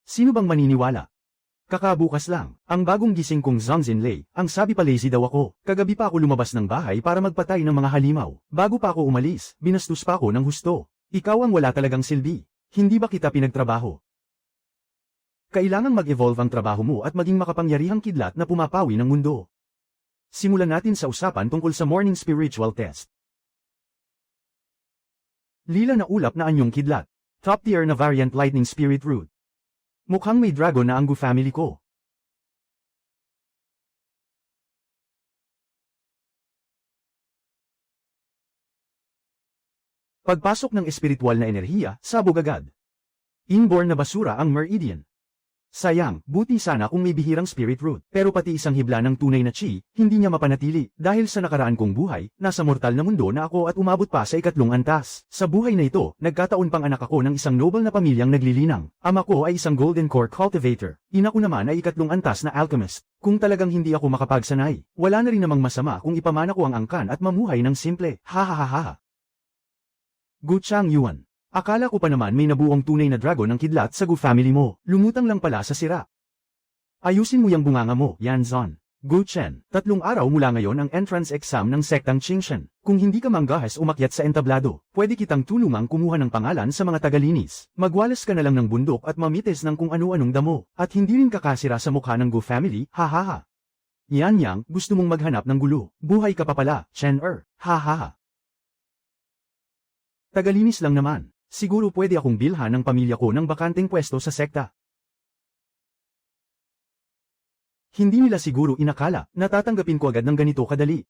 Sino bang maniniwala? Kakabukas lang, ang bagong gising kong Zhongxin, ang sabi pa lazy daw ako. Kagabi pa ako lumabas ng bahay para magpatay ng mga halimaw. Bago pa ako umalis, binastos pa ako ng husto. Ikaw ang wala talagang silbi. Hindi ba kita pinagtrabaho? Kailangang mag-evolve ang trabaho mo at maging makapangyarihang kidlat na pumapawi ng mundo. Simulan natin sa usapan tungkol sa morning spiritual test. Lila na ulap na anyong kidlat. Top tier na variant lightning spirit root. Mukhang may dragon na ang Gu family ko. Pagpasok ng espiritual na enerhiya, sabog agad. Inborn na basura ang Meridian. Sayang, buti sana kung may bihirang spirit root. Pero pati isang hibla ng tunay na chi, hindi niya mapanatili. Dahil sa nakaraan kong buhay, nasa mortal na mundo na ako at umabot pa sa ikatlong antas. Sa buhay na ito, nagkataon pang anak ako ng isang noble na pamilyang naglilinang. Ama ko ay isang golden core cultivator. Ina ko naman ay ikatlong antas na alchemist. Kung talagang hindi ako makapagsanay, wala na rin namang masama kung ipamana ko ang angkan at mamuhay ng simple. Ha ha ha ha. Gu Changyuan. Akala ko pa naman may nabuong tunay na dragon ng kidlat sa Gu family mo. Lumutang lang pala sa sira. Ayusin mo yung bunganga mo, Yanzon. Gu Chen, 3 araw mula ngayon ang entrance exam ng sektang Qingshan. Kung hindi ka manggahas umakyat sa entablado, pwede kitang tulungang kumuha ng pangalan sa mga tagalinis. Magwalas ka na lang ng bundok at mamites ng kung ano-anong damo. At hindi rin kakasira sa mukha ng Gu family, ha ha ha. Yan yang, gusto mong maghanap ng gulo. Buhay ka pa pala, Chen-er, ha ha ha. Tagalinis lang naman. Siguro pwede akong bilhan ng pamilya ko ng bakanteng pwesto sa sekta. Hindi nila siguro inakala na tatanggapin ko agad ng ganito kadali.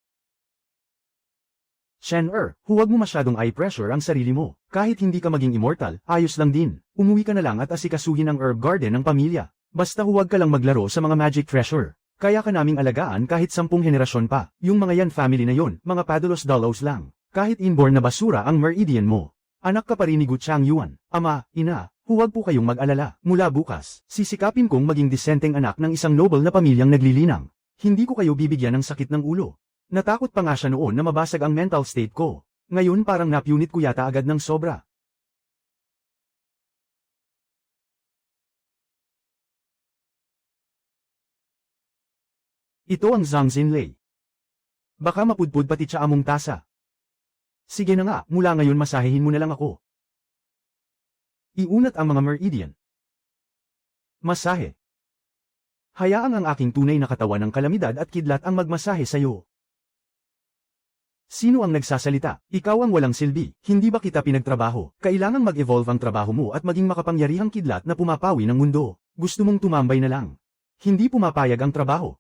Chen-er, huwag mo masyadong eye pressure ang sarili mo. Kahit hindi ka maging immortal, ayos lang din. Umuwi ka na lang at asikasuhin ang herb garden ng pamilya. Basta huwag ka lang maglaro sa mga magic treasure. Kaya ka naming alagaan kahit 10 henerasyon pa. Yung mga yan family na yon, mga padulos-dolos lang. Kahit inborn na basura ang Meridian mo. Anak ka pa rin ni Gu Changyuan. Ama, ina, huwag po kayong mag-alala. Mula bukas, sisikapin kong maging disenteng anak ng isang noble na pamilyang naglilinang. Hindi ko kayo bibigyan ng sakit ng ulo. Natakot pa nga siya noon na mabasag ang mental state ko. Ngayon parang napunit ko yata agad ng sobra. Ito ang Zhongxin. Baka mapudpud pati siya among tasa. Sige na nga, mula ngayon masahehin mo na lang ako. Iunat ang mga Meridian. Masahe. Hayaang ang aking tunay na katawan ng kalamidad at kidlat ang magmasahe sa'yo. Sino ang nagsasalita? Ikaw ang walang silbi. Hindi ba kita pinagtrabaho? Kailangang mag-evolve ang trabaho mo at maging makapangyarihang kidlat na pumapawi ng mundo. Gusto mong tumambay na lang. Hindi pumapayag ang trabaho.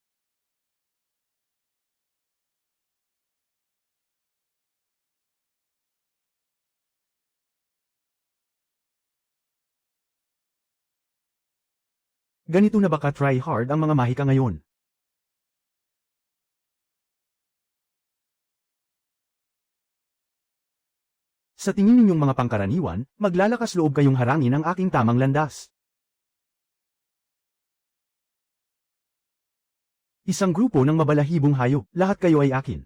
Ganito na ba ka-try hard ang mga mahika ngayon? Sa tingin ninyong mga pangkaraniwan, maglalakas loob kayong harangin ang aking tamang landas. Isang grupo ng mabalahibong hayop, lahat kayo ay akin.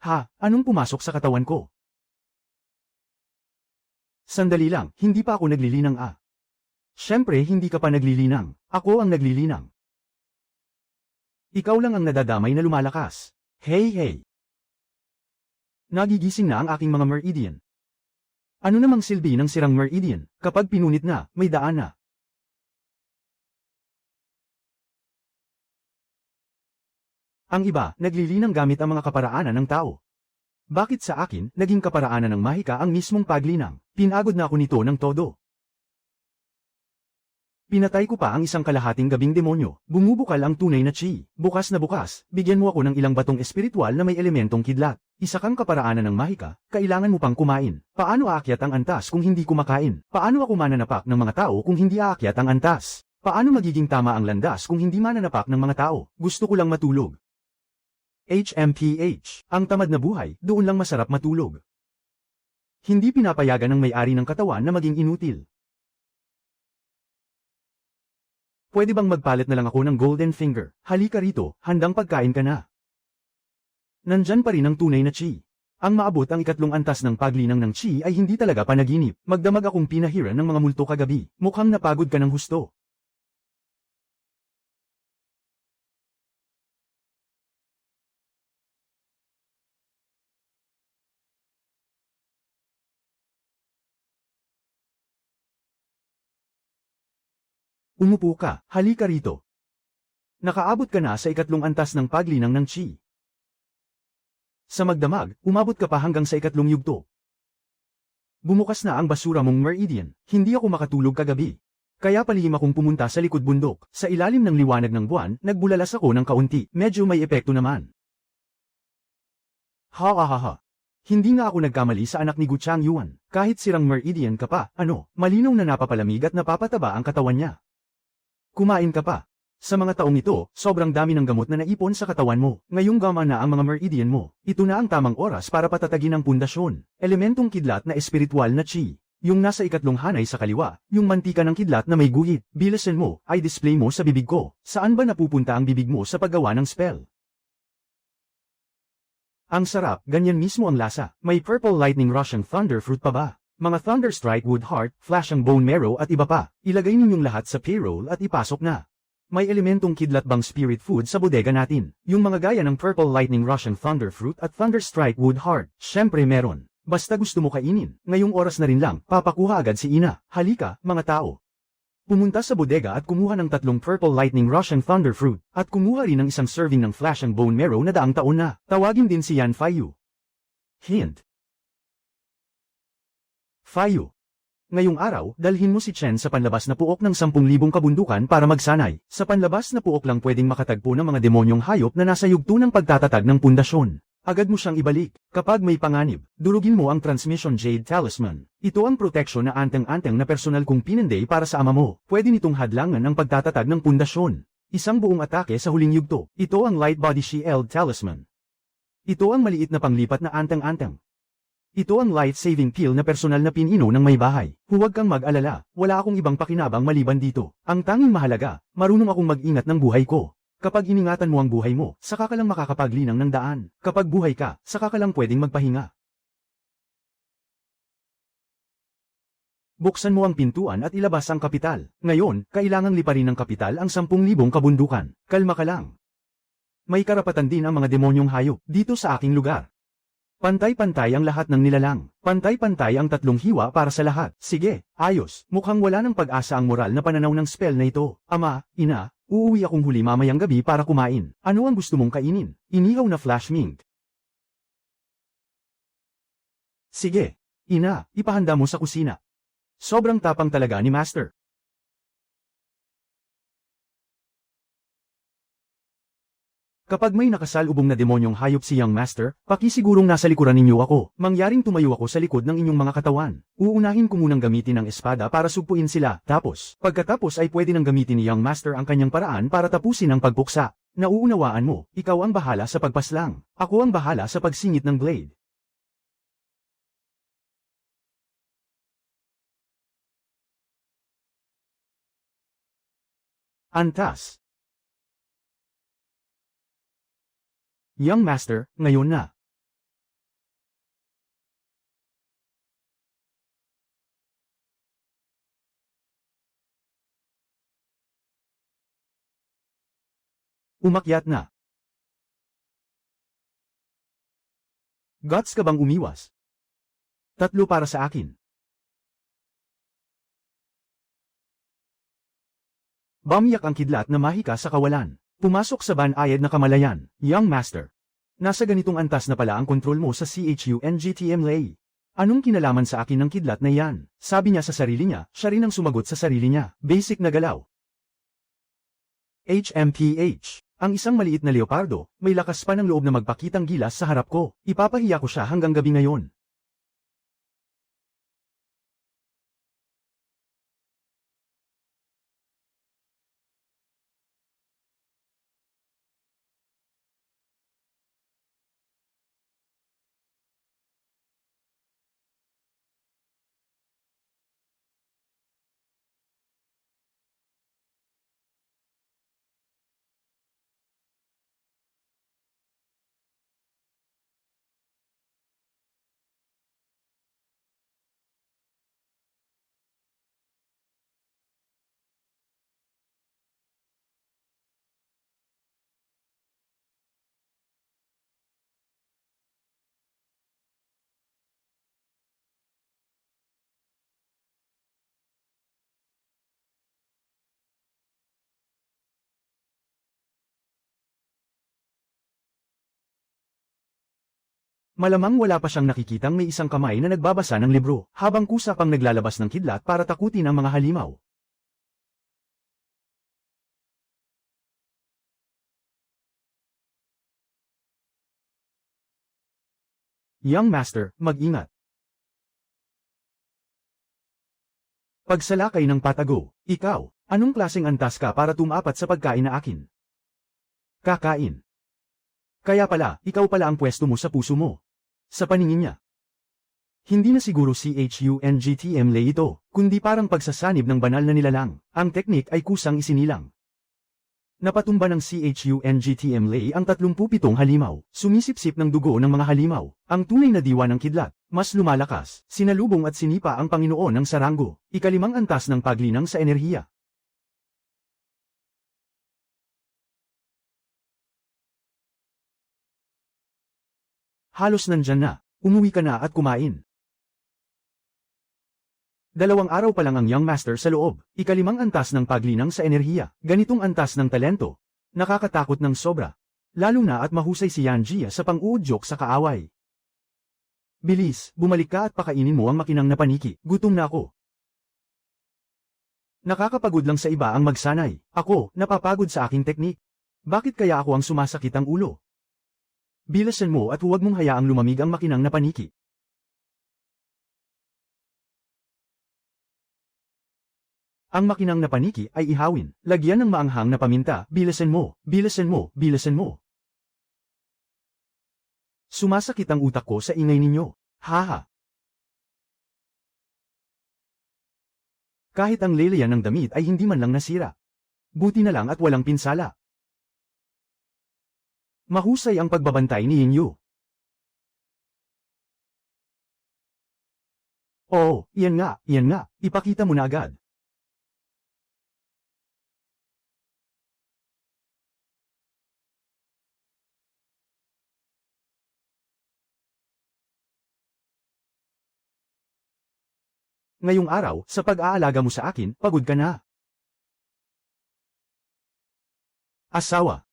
Ha, anong pumasok sa katawan ko? Sandali lang, hindi pa ako naglilinang Siyempre hindi ka pa naglilinang, ako ang naglilinang. Ikaw lang ang nadadamay na lumalakas. Hey hey! Nagigising na ang aking mga Meridian. Ano namang silbi ng sirang Meridian, kapag pinunit na, may daan na. Ang iba, naglilinang gamit ang mga kaparaanan ng tao. Bakit sa akin, naging kaparaanan ng mahika ang mismong paglinang? Pinagod na ako nito ng todo. Pinatay ko pa ang isang kalahating gabing demonyo, bumubukal ang tunay na chi. Bukas na bukas, bigyan mo ako ng ilang batong espiritual na may elementong kidlat. Isa kang kaparaanan ng mahika, kailangan mo pang kumain. Paano aakyat ang antas kung hindi kumakain? Paano ako mananapak ng mga tao kung hindi aakyat ang antas? Paano magiging tama ang landas kung hindi mananapak ng mga tao? Gusto ko lang matulog. HMPH, ang tamad na buhay, doon lang masarap matulog. Hindi pinapayagan ng may-ari ng katawan na maging inutil. Pwede bang magpalit na lang ako ng golden finger? Halika rito, handang pagkain ka na. Nandyan pa rin ang tunay na chi. Ang maabot ang ikatlong antas ng paglinang ng chi ay hindi talaga panaginip. Magdamag akong pinahiran ng mga multo kagabi. Mukhang napagod ka ng husto. Umupo ka, halika rito. Nakaabot ka na sa ikatlong antas ng paglinang ng chi. Sa magdamag, umabot ka pa hanggang sa ikatlong yugto. Bumukas na ang basura mong meridian, hindi ako makatulog kagabi. Kaya palihim akong pumunta sa likod bundok, sa ilalim ng liwanag ng buwan, nagbulalas ako ng kaunti, medyo may epekto naman. Ha ha ha ha. Hindi nga ako nagkamali sa anak ni Gu Chang Yuan, kahit sirang meridian ka pa, malinaw na napapalamig at napapataba ang katawan niya. Kumain ka pa. Sa mga taong ito, sobrang dami ng gamot na naipon sa katawan mo. Ngayong gama na ang mga meridian mo. Ito na ang tamang oras para patatagin ang pundasyon. Elementong kidlat na espiritual na chi. Yung nasa ikatlong hanay sa kaliwa, yung mantika ng kidlat na may guhit. Bilasan mo, ay display mo sa bibig ko. Saan ba napupunta ang bibig mo sa paggawa ng spell? Ang sarap, ganyan mismo ang lasa. May purple lightning rush ang thunder fruit pa ba? Mga thunderstrike wood heart, flash ang bone marrow at iba pa. Ilagay ninyong lahat sa payroll at ipasok na. May elementong kidlat bang spirit food sa bodega natin? Yung mga gaya ng Purple Lightning Russian Thunder Fruit at Thunderstrike Wood Heart, syempre meron. Basta gusto mo kainin, ngayong oras na rin lang, papakuha agad si Ina. Halika, mga tao. Pumunta sa bodega at kumuha ng 3 Purple Lightning Russian Thunder Fruit, at kumuha rin ng isang serving ng Flash ang Bone Marrow na daang taon na. Tawagin din si Yan Fayu. Hint. Fayu. Ngayong araw, dalhin mo si Chen sa panlabas na puok ng 10,000 kabundukan para magsanay. Sa panlabas na puok lang pwedeng makatagpo ng mga demonyong hayop na nasa yugto ng pagtatatag ng pundasyon. Agad mo siyang ibalik. Kapag may panganib, durugin mo ang Transmission Jade Talisman. Ito ang proteksyon na anteng-anteng na personal kong pinanday para sa ama mo. Pwede nitong hadlangan ang pagtatatag ng pundasyon. Isang buong atake sa huling yugto. Ito ang Light Body Shield Talisman. Ito ang maliit na panglipat na anteng-anteng. Ito ang life-saving pill na personal na pinino ng may bahay. Huwag kang mag-alala, wala akong ibang pakinabang maliban dito. Ang tanging mahalaga, marunong akong mag-ingat ng buhay ko. Kapag iningatan mo ang buhay mo, saka ka lang makakapaglinang ng daan. Kapag buhay ka, saka ka lang pwedeng magpahinga. Buksan mo ang pintuan at ilabas ang kapital. Ngayon, kailangang liparin ng kapital ang 10,000 kabundukan. Kalma ka lang. May karapatan din ang mga demonyong hayop dito sa aking lugar. Pantay-pantay ang lahat ng nilalang. Pantay-pantay ang 3 hiwa para sa lahat. Sige, ayos. Mukhang wala ng pag-asa ang moral na pananaw ng spell na ito. Ama, ina, uuwi akong huli mamayang gabi para kumain. Ano ang gusto mong kainin? Inihaw na flash mink. Sige, ina, ipahanda mo sa kusina. Sobrang tapang talaga ni Master. Kapag may nakasalubong na demonyong hayop si Young Master, pakisigurong nasa likuran ninyo ako. Mangyaring tumayo ako sa likod ng inyong mga katawan. Uunahin ko munang gamitin ang espada para sugpuin sila. Pagkatapos ay pwede nang gamitin ni Young Master ang kanyang paraan para tapusin ang pagpuksa. Nauunawaan mo, ikaw ang bahala sa pagpaslang. Ako ang bahala sa pagsingit ng blade. Antas. Young Master, ngayon na. Umakyat na. Guts ka bang umiwas? 3 para sa akin. Bamiyak ang kidlat na mahika sa kawalan. Pumasok sa banayad na kamalayan, Young Master. Nasa ganitong antas na pala ang kontrol mo sa CHUNGTM Lay. Anong kinalaman sa akin ng kidlat na yan? Sabi niya sa sarili niya, siya rin ang sumagot sa sarili niya. Basic na galaw. HMPH. Ang isang maliit na leopardo, may lakas pa ng loob na magpakitang gilas sa harap ko. Ipapahiya ko siya hanggang gabi ngayon. Malamang wala pa siyang nakikitang may isang kamay na nagbabasa ng libro, habang kusa pang naglalabas ng kidlat para takutin ang mga halimaw. Young Master, mag-ingat. Pagsalakay ng patago, ikaw, anong klaseng antas ka para tumapat sa pagkain na akin? Kakain. Kaya pala, ikaw pala ang pwesto mo sa puso mo. Sa paningin niya. Hindi na siguro CHUNGTM lay ito, kundi parang pagsasanib ng banal na nilalang. Ang teknik ay kusang isinilang. Napatumba ng CHUNGTM lay ang 37 halimaw, sumisipsip ng dugo ng mga halimaw, ang tunay na diwa ng kidlat, mas lumalakas, sinalubong at sinipa ang Panginoon ng Saranggo, ikalimang antas ng paglinang sa enerhiya. Halos nandyan na, umuwi ka na at kumain. 2 araw pa lang ang Young Master sa loob, ikalimang antas ng paglinang sa enerhiya, ganitong antas ng talento. Nakakatakot ng sobra. Lalo na at mahusay si Yan Jia sa pang-uudyok sa kaaway. Bilis, bumalik ka at pakainin mo ang makinang na paniki, gutom na ako. Nakakapagod lang sa iba ang magsanay, ako, napapagod sa aking teknik. Bakit kaya ako ang sumasakit ang ulo? Bilasan mo at huwag mong hayaang lumamig ang makinang na paniki. Ang makinang na paniki ay ihawin, lagyan ng maanghang na paminta, bilasan mo, bilasan mo, bilasan mo. Sumasakit ang utak ko sa ingay ninyo, haha. Kahit ang leleyan ng damit ay hindi man lang nasira. Buti na lang at walang pinsala. Mahusay ang pagbabantay ni Yingyu. Oo, iyan nga, ipakita mo na agad. Ngayong araw, sa pag-aalaga mo sa akin, pagod ka na. Asawa.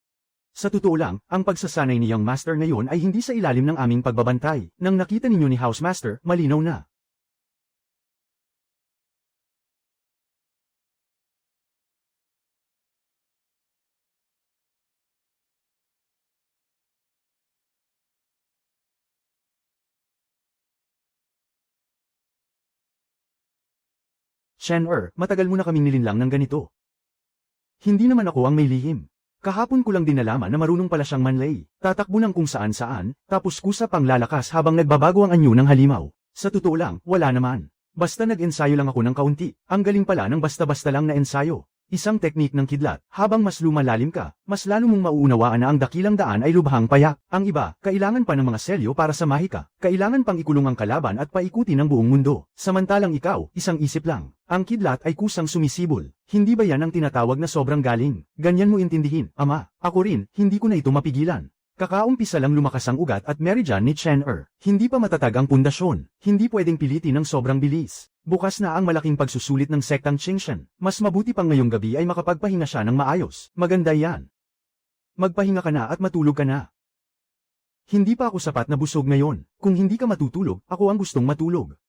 Sa totoo lang, ang pagsasanay ni Young Master ngayon ay hindi sa ilalim ng aming pagbabantay. Nang nakita ninyo ni House Master, malinaw na. Shen-er, matagal mo na kaming nilinlang ng ganito. Hindi naman ako ang may lihim. Kahapon ko lang din nalaman na marunong pala siyang manlay. Tatakbo ng kung saan-saan, tapos kusa pang lalakas habang nagbabago ang anyo ng halimaw. Sa totoo lang, wala naman. Basta nag-ensayo lang ako ng kaunti. Ang galing pala ng basta-basta lang na ensayo. Isang teknik ng kidlat, habang mas lumalalim ka, mas lalo mong mauunawaan na ang dakilang daan ay lubhang payak. Ang iba, kailangan pa ng mga selyo para samahi ka. Kailangan pang ikulong ang kalaban at paikutin ang buong mundo. Samantalang ikaw, isang isip lang. Ang kidlat ay kusang sumisibol. Hindi ba yan ang tinatawag na sobrang galing? Ganyan mo intindihin, ama. Ako rin, hindi ko na ito mapigilan. Kakaumpisa lang lumakas ang ugat at meridian ni Chen-er. Hindi pa matatag ang pundasyon. Hindi pwedeng pilitin ng sobrang bilis. Bukas na ang malaking pagsusulit ng sektang Qingshan. Mas mabuti pang ngayong gabi ay makapagpahinga siya ng maayos. Maganda yan. Magpahinga ka na at matulog ka na. Hindi pa ako sapat na busog ngayon. Kung hindi ka matutulog, ako ang gustong matulog.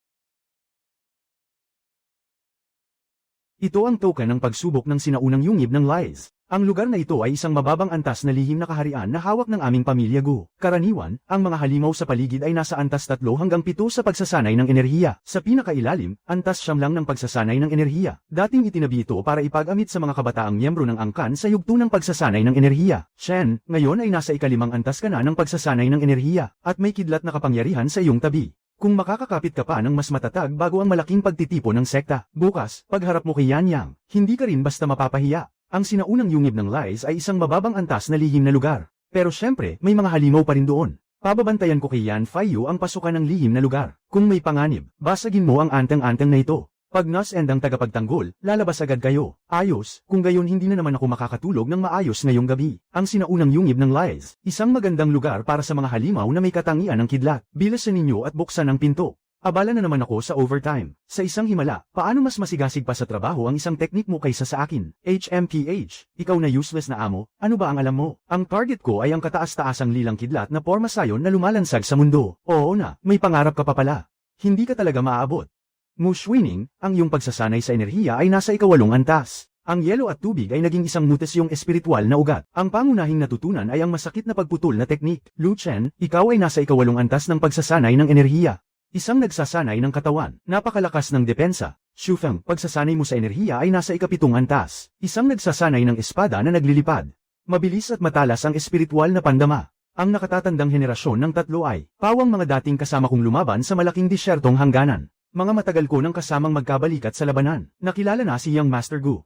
Ito ang token ng pagsubok ng sinaunang yungib ng lies. Ang lugar na ito ay isang mababang antas na lihim na kaharian na hawak ng aming pamilya Gu. Karaniwan, ang mga halimaw sa paligid ay nasa antas 3 hanggang 7 sa pagsasanay ng enerhiya. Sa pinakailalim, antas 9 lang ng pagsasanay ng enerhiya. Dating itinabi ito para ipag-amit sa mga kabataang miyembro ng angkan sa yugto ng pagsasanay ng enerhiya. Shen, ngayon ay nasa ikalimang antas ka na ng pagsasanay ng enerhiya, at may kidlat na kapangyarihan sa iyong tabi. Kung makakakapit ka pa ng mas matatag bago ang malaking pagtitipo ng sekta, bukas, pagharap mo kay Yan Yang, hindi ka rin basta mapapahiya. Ang sinaunang yungib ng lies ay isang mababang antas na lihim na lugar. Pero syempre, may mga halimaw pa rin doon. Pababantayan ko kay Yan Faiyu ang pasukan ng lihim na lugar. Kung may panganib, basagin mo ang anteng-anteng na ito. Pag nas-end ang tagapagtanggol, lalabas agad kayo. Ayos, kung gayon hindi na naman ako makakatulog ng maayos ngayong gabi. Ang sinaunang yungib ng lies, isang magandang lugar para sa mga halimaw na may katangian ng kidlat. Bilasan ninyo at buksan ang pinto. Abala na naman ako sa overtime. Sa isang himala, paano mas masigasig pa sa trabaho ang isang teknik mo kaysa sa akin? HMPH, ikaw na useless na amo, ano ba ang alam mo? Ang target ko ay ang kataas-taasang lilang kidlat na porma sayon na lumalansag sa mundo. Oo na, may pangarap ka pa pala. Hindi ka talaga maaabot. Mushwinning, ang iyong pagsasanay sa enerhiya ay nasa ikawalong antas. Ang yelo at tubig ay naging isang mutesyong espiritual na ugat. Ang pangunahing natutunan ay ang masakit na pagputol na teknik. Lu Chen, ikaw ay nasa ikawalong antas ng pagsasanay ng enerhiya. Isang nagsasanay ng katawan, napakalakas ng depensa. Shufeng, pagsasanay mo sa enerhiya ay nasa ikapitong antas. Isang nagsasanay ng espada na naglilipad. Mabilis at matalas ang espiritual na pandama. Ang nakatatandang henerasyon ng tatlo ay, pawang mga dating kasama kong lumaban sa malaking disyertong hangganan. Mga matagal ko nang kasamang magkabalikat sa labanan. Nakilala na si Young Master Gu.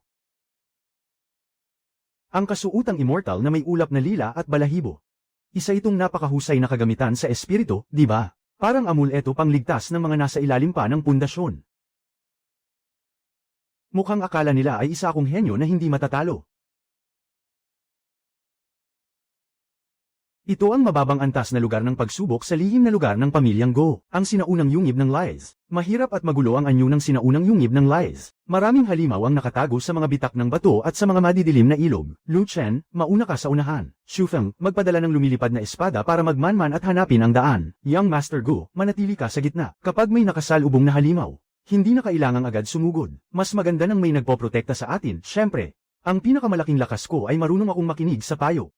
Ang kasuutang immortal na may ulap na lila at balahibo. Isa itong napakahusay na kagamitan sa espiritu, di ba? Parang amuleto pangligtas ng mga nasa ilalim pa ng pundasyon. Mukhang akala nila ay isa akong henyo na hindi matatalo. Ito ang mababang antas na lugar ng pagsubok sa lihim na lugar ng pamilyang Go, ang sinaunang yungib ng lies. Mahirap at magulo ang anyo ng sinaunang yungib ng lies. Maraming halimaw ang nakatago sa mga bitak ng bato at sa mga madidilim na ilog. Lu Chen, mauna ka sa unahan. Shufeng, magpadala ng lumilipad na espada para magmanman at hanapin ang daan. Young Master Gu, manatili ka sa gitna. Kapag may nakasalubong na halimaw, hindi na kailangang agad sumugod. Mas maganda nang may nagpoprotekta sa atin. Syempre, ang pinakamalaking lakas ko ay marunong akong makinig sa payo.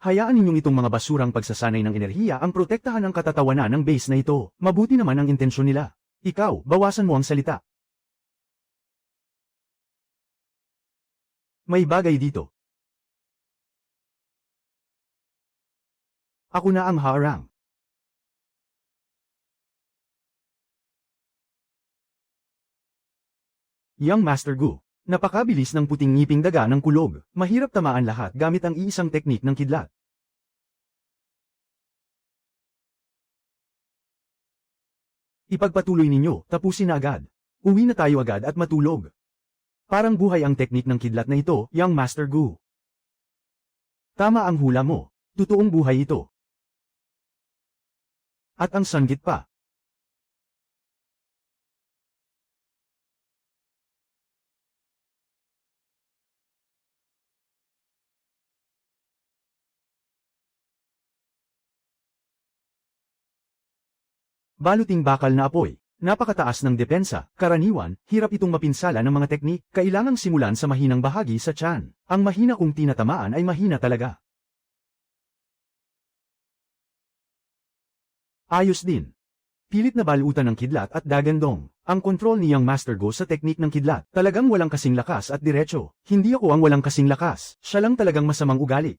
Hayaan ninyong itong mga basurang pagsasanay ng enerhiya ang protektahan ang katatawanan ng base na ito. Mabuti naman ang intensyon nila. Ikaw, bawasan mo ang salita. May bagay dito. Ako na ang harang. Young Master Gu. Napakabilis ng puting ngiping daga ng kulog. Mahirap tamaan lahat gamit ang iisang teknik ng kidlat. Ipagpatuloy ninyo, tapusin na agad. Uwi na tayo agad at matulog. Parang buhay ang teknik ng kidlat na ito, Young Master Gu. Tama ang hula mo. Totoong buhay ito. At ang sanggit pa. Baluting bakal na apoy. Napakataas ng depensa, karaniwan, hirap itong mapinsala ng mga teknik, kailangang simulan sa mahinang bahagi sa tiyan. Ang mahina kung tinatamaan ay mahina talaga. Ayos din. Pilit na balutan ng kidlat at dagandong. Ang kontrol ni Young Master Go sa teknik ng kidlat, talagang walang kasing lakas at diretso. Hindi ako ang walang kasing lakas, siya lang talagang masamang ugali.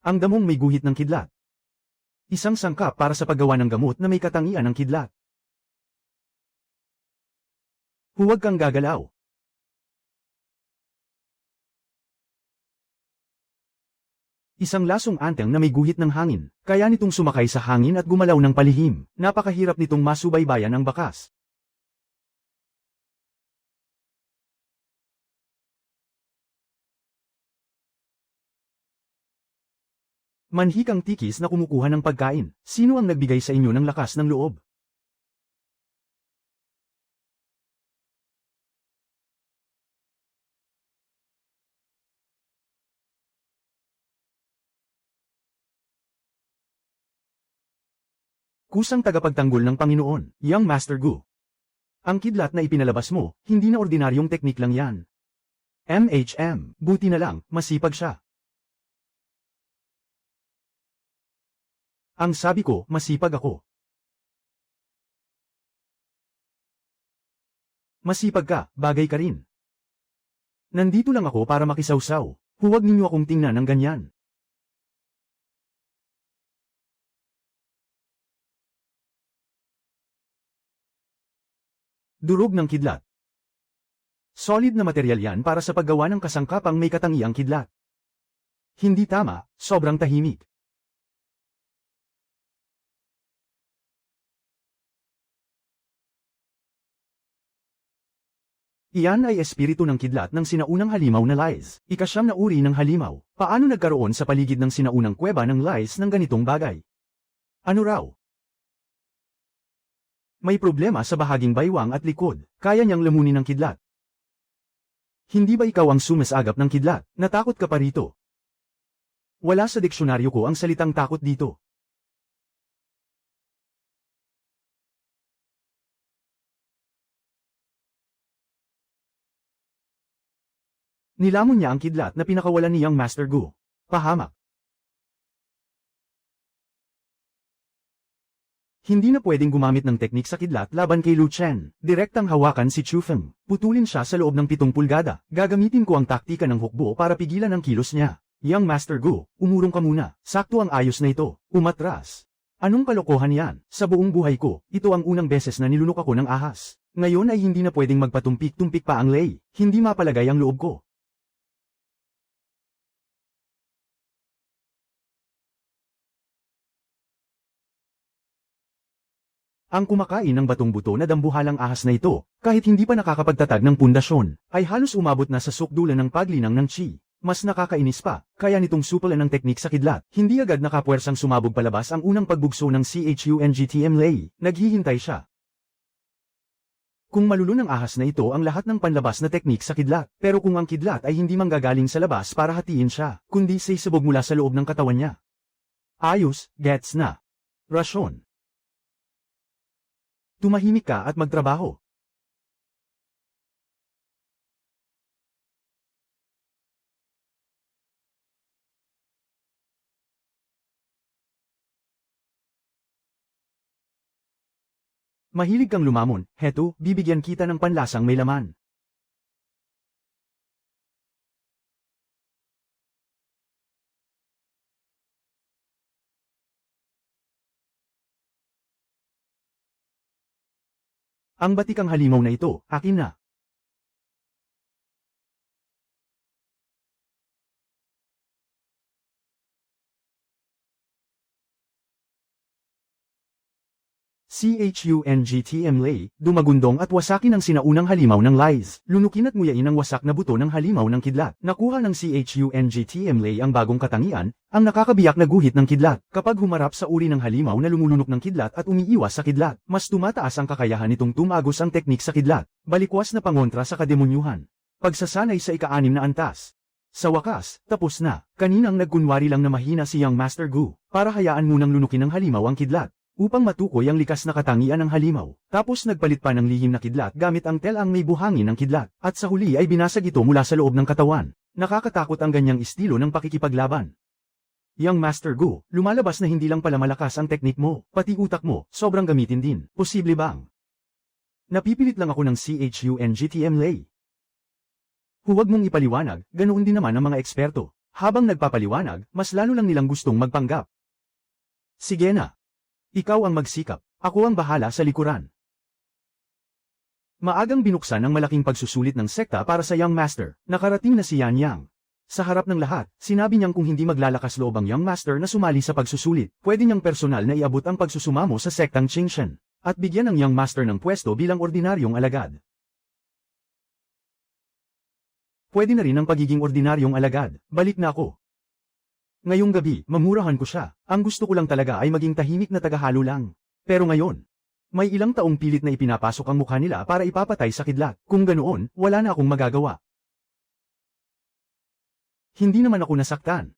Ang damong may guhit ng kidlat. Isang sangkap para sa paggawa ng gamot na may katangian ng kidlat. Huwag kang gagalaw. Isang lasong anteng na may guhit ng hangin, kaya nitong sumakay sa hangin at gumalaw ng palihim. Napakahirap nitong masubaybayan ang bakas. Manhi kang tikis na kumukuha ng pagkain. Sino ang nagbigay sa inyo ng lakas ng loob? Kusang tagapagtanggol ng Panginoon, Young Master Gu. Ang kidlat na ipinalabas mo, hindi na ordinaryong teknik lang yan. Buti na lang, masipag siya. Ang sabi ko, masipag ako. Masipag ka, bagay ka rin. Nandito lang ako para makisawsaw. Huwag ninyo akong tingnan ng ganyan. Durog ng kidlat. Solid na material yan para sa paggawa ng kasangkapang may katangiang kidlat. Hindi tama, sobrang tahimik. Iyan ay espiritu ng kidlat ng sinaunang halimaw na lies. Ikasyam na uri ng halimaw. Paano nagkaroon sa paligid ng sinaunang kuweba ng lies ng ganitong bagay? Ano raw? May problema sa bahaging baywang at likod. Kaya niyang lamunin ng kidlat. Hindi ba ikaw ang sumasagap ng kidlat? Natakot ka pa rito? Wala sa diksyonaryo ko ang salitang takot dito. Nilamon niya ang kidlat na pinakawalan niyang Master Gu. Pahamak. Hindi na pwedeng gumamit ng teknik sa kidlat laban kay Lu Chen. Direktang hawakan si Chu Feng. Putulin siya sa loob ng 7 pulgada. Gagamitin ko ang taktika ng hukbo para pigilan ang kilos niya. Young Master Gu, umurong ka muna. Sakto ang ayos na ito. Umatras. Anong kalokohan yan? Sa buong buhay ko, ito ang unang beses na nilunok ako ng ahas. Ngayon ay hindi na pwedeng magpatumpik-tumpik pa ang lay. Hindi mapalagay ang loob ko. Ang kumakain ng batong buto na dambuhalang ahas na ito, kahit hindi pa nakakapagtatag ng pundasyon, ay halos umabot na sa sukdulan ng paglinang ng chi. Mas nakakainis pa, kaya nitong supalan ng teknik sa kidlat, hindi agad nakapwersang sumabog palabas ang unang pagbugso ng CHUNGTM lay. Naghihintay siya. Kung malulun ang ahas na ito ang lahat ng panlabas na teknik sa kidlat, pero kung ang kidlat ay hindi manggagaling sa labas para hatiin siya, kundi sisabog mula sa loob ng katawan niya. Ayos, gets na. Rasyon. Tumahimik ka at magtrabaho. Mahilig kang lumamon, heto, bibigyan kita ng panlasang may laman. Ang batikang halimaw na ito, akin na. CHUNGTM lay, dumagundong at wasakin ang sinaunang halimaw ng lies. Lunukin at nguyain ang wasak na buto ng halimaw ng kidlat. Nakuha ng CHUNGTM lay ang bagong katangian, ang nakakabiyak na guhit ng kidlat. Kapag humarap sa uri ng halimaw na lumulunok ng kidlat at umiiwas sa kidlat, mas tumataas ang kakayahan nitong tumagos ang teknik sa kidlat. Balikwas na pangontra sa kademonyuhan. Pagsasanay sa ika-6 na antas. Sa wakas, tapos na. Kaninang nagkunwari lang na mahina si Young Master Gu, para hayaan munang lunukin ng halimaw ang kidlat. Upang matukoy ang likas na katangian ng halimaw. Tapos nagpalit pa ng lihim na kidlat gamit ang telang may buhangin ng kidlat. At sa huli ay binasag ito mula sa loob ng katawan. Nakakatakot ang ganyang estilo ng pakikipaglaban. Young Master Gu, lumalabas na hindi lang pala malakas ang teknik mo, pati utak mo, sobrang gamitin din. Posible bang? Napipilit lang ako ng CHUNGTM lay. Huwag mong ipaliwanag, ganoon din naman ang mga eksperto. Habang nagpapaliwanag, mas lalo lang nilang gustong magpanggap. Sige na. Ikaw ang magsikap, ako ang bahala sa likuran. Maagang binuksan ang malaking pagsusulit ng sekta para sa Young Master. Nakarating na si Yan Yang. Sa harap ng lahat, sinabi niyang kung hindi maglalakas loob ang Young Master na sumali sa pagsusulit, pwede niyang personal na iabot ang pagsusumamo sa sektang Qingshan, at bigyan ang Young Master ng pwesto bilang ordinaryong alagad. Pwede na rin ang pagiging ordinaryong alagad. Balik na ako. Ngayong gabi, mamurahan ko siya. Ang gusto ko lang talaga ay maging tahimik na tagahalo lang. Pero ngayon, may ilang taong pilit na ipinapasok ang mukha nila para ipapatay sa kidlat. Kung ganoon, wala na akong magagawa. Hindi naman ako nasaktan.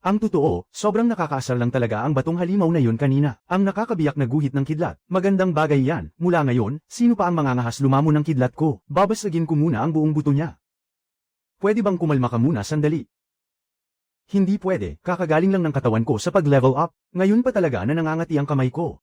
Ang totoo, sobrang nakakaasar lang talaga ang batong halimaw na yun kanina. Ang nakakabiyak na guhit ng kidlat. Magandang bagay yan. Mula ngayon, sino pa ang mangangahas lumamon ng kidlat ko? Babasagin ko muna ang buong buto niya. Pwede bang kumalma ka muna sandali? Hindi pwede, kakagaling lang ng katawan ko sa pag-level up. Ngayon pa talaga na nangangati ang kamay ko.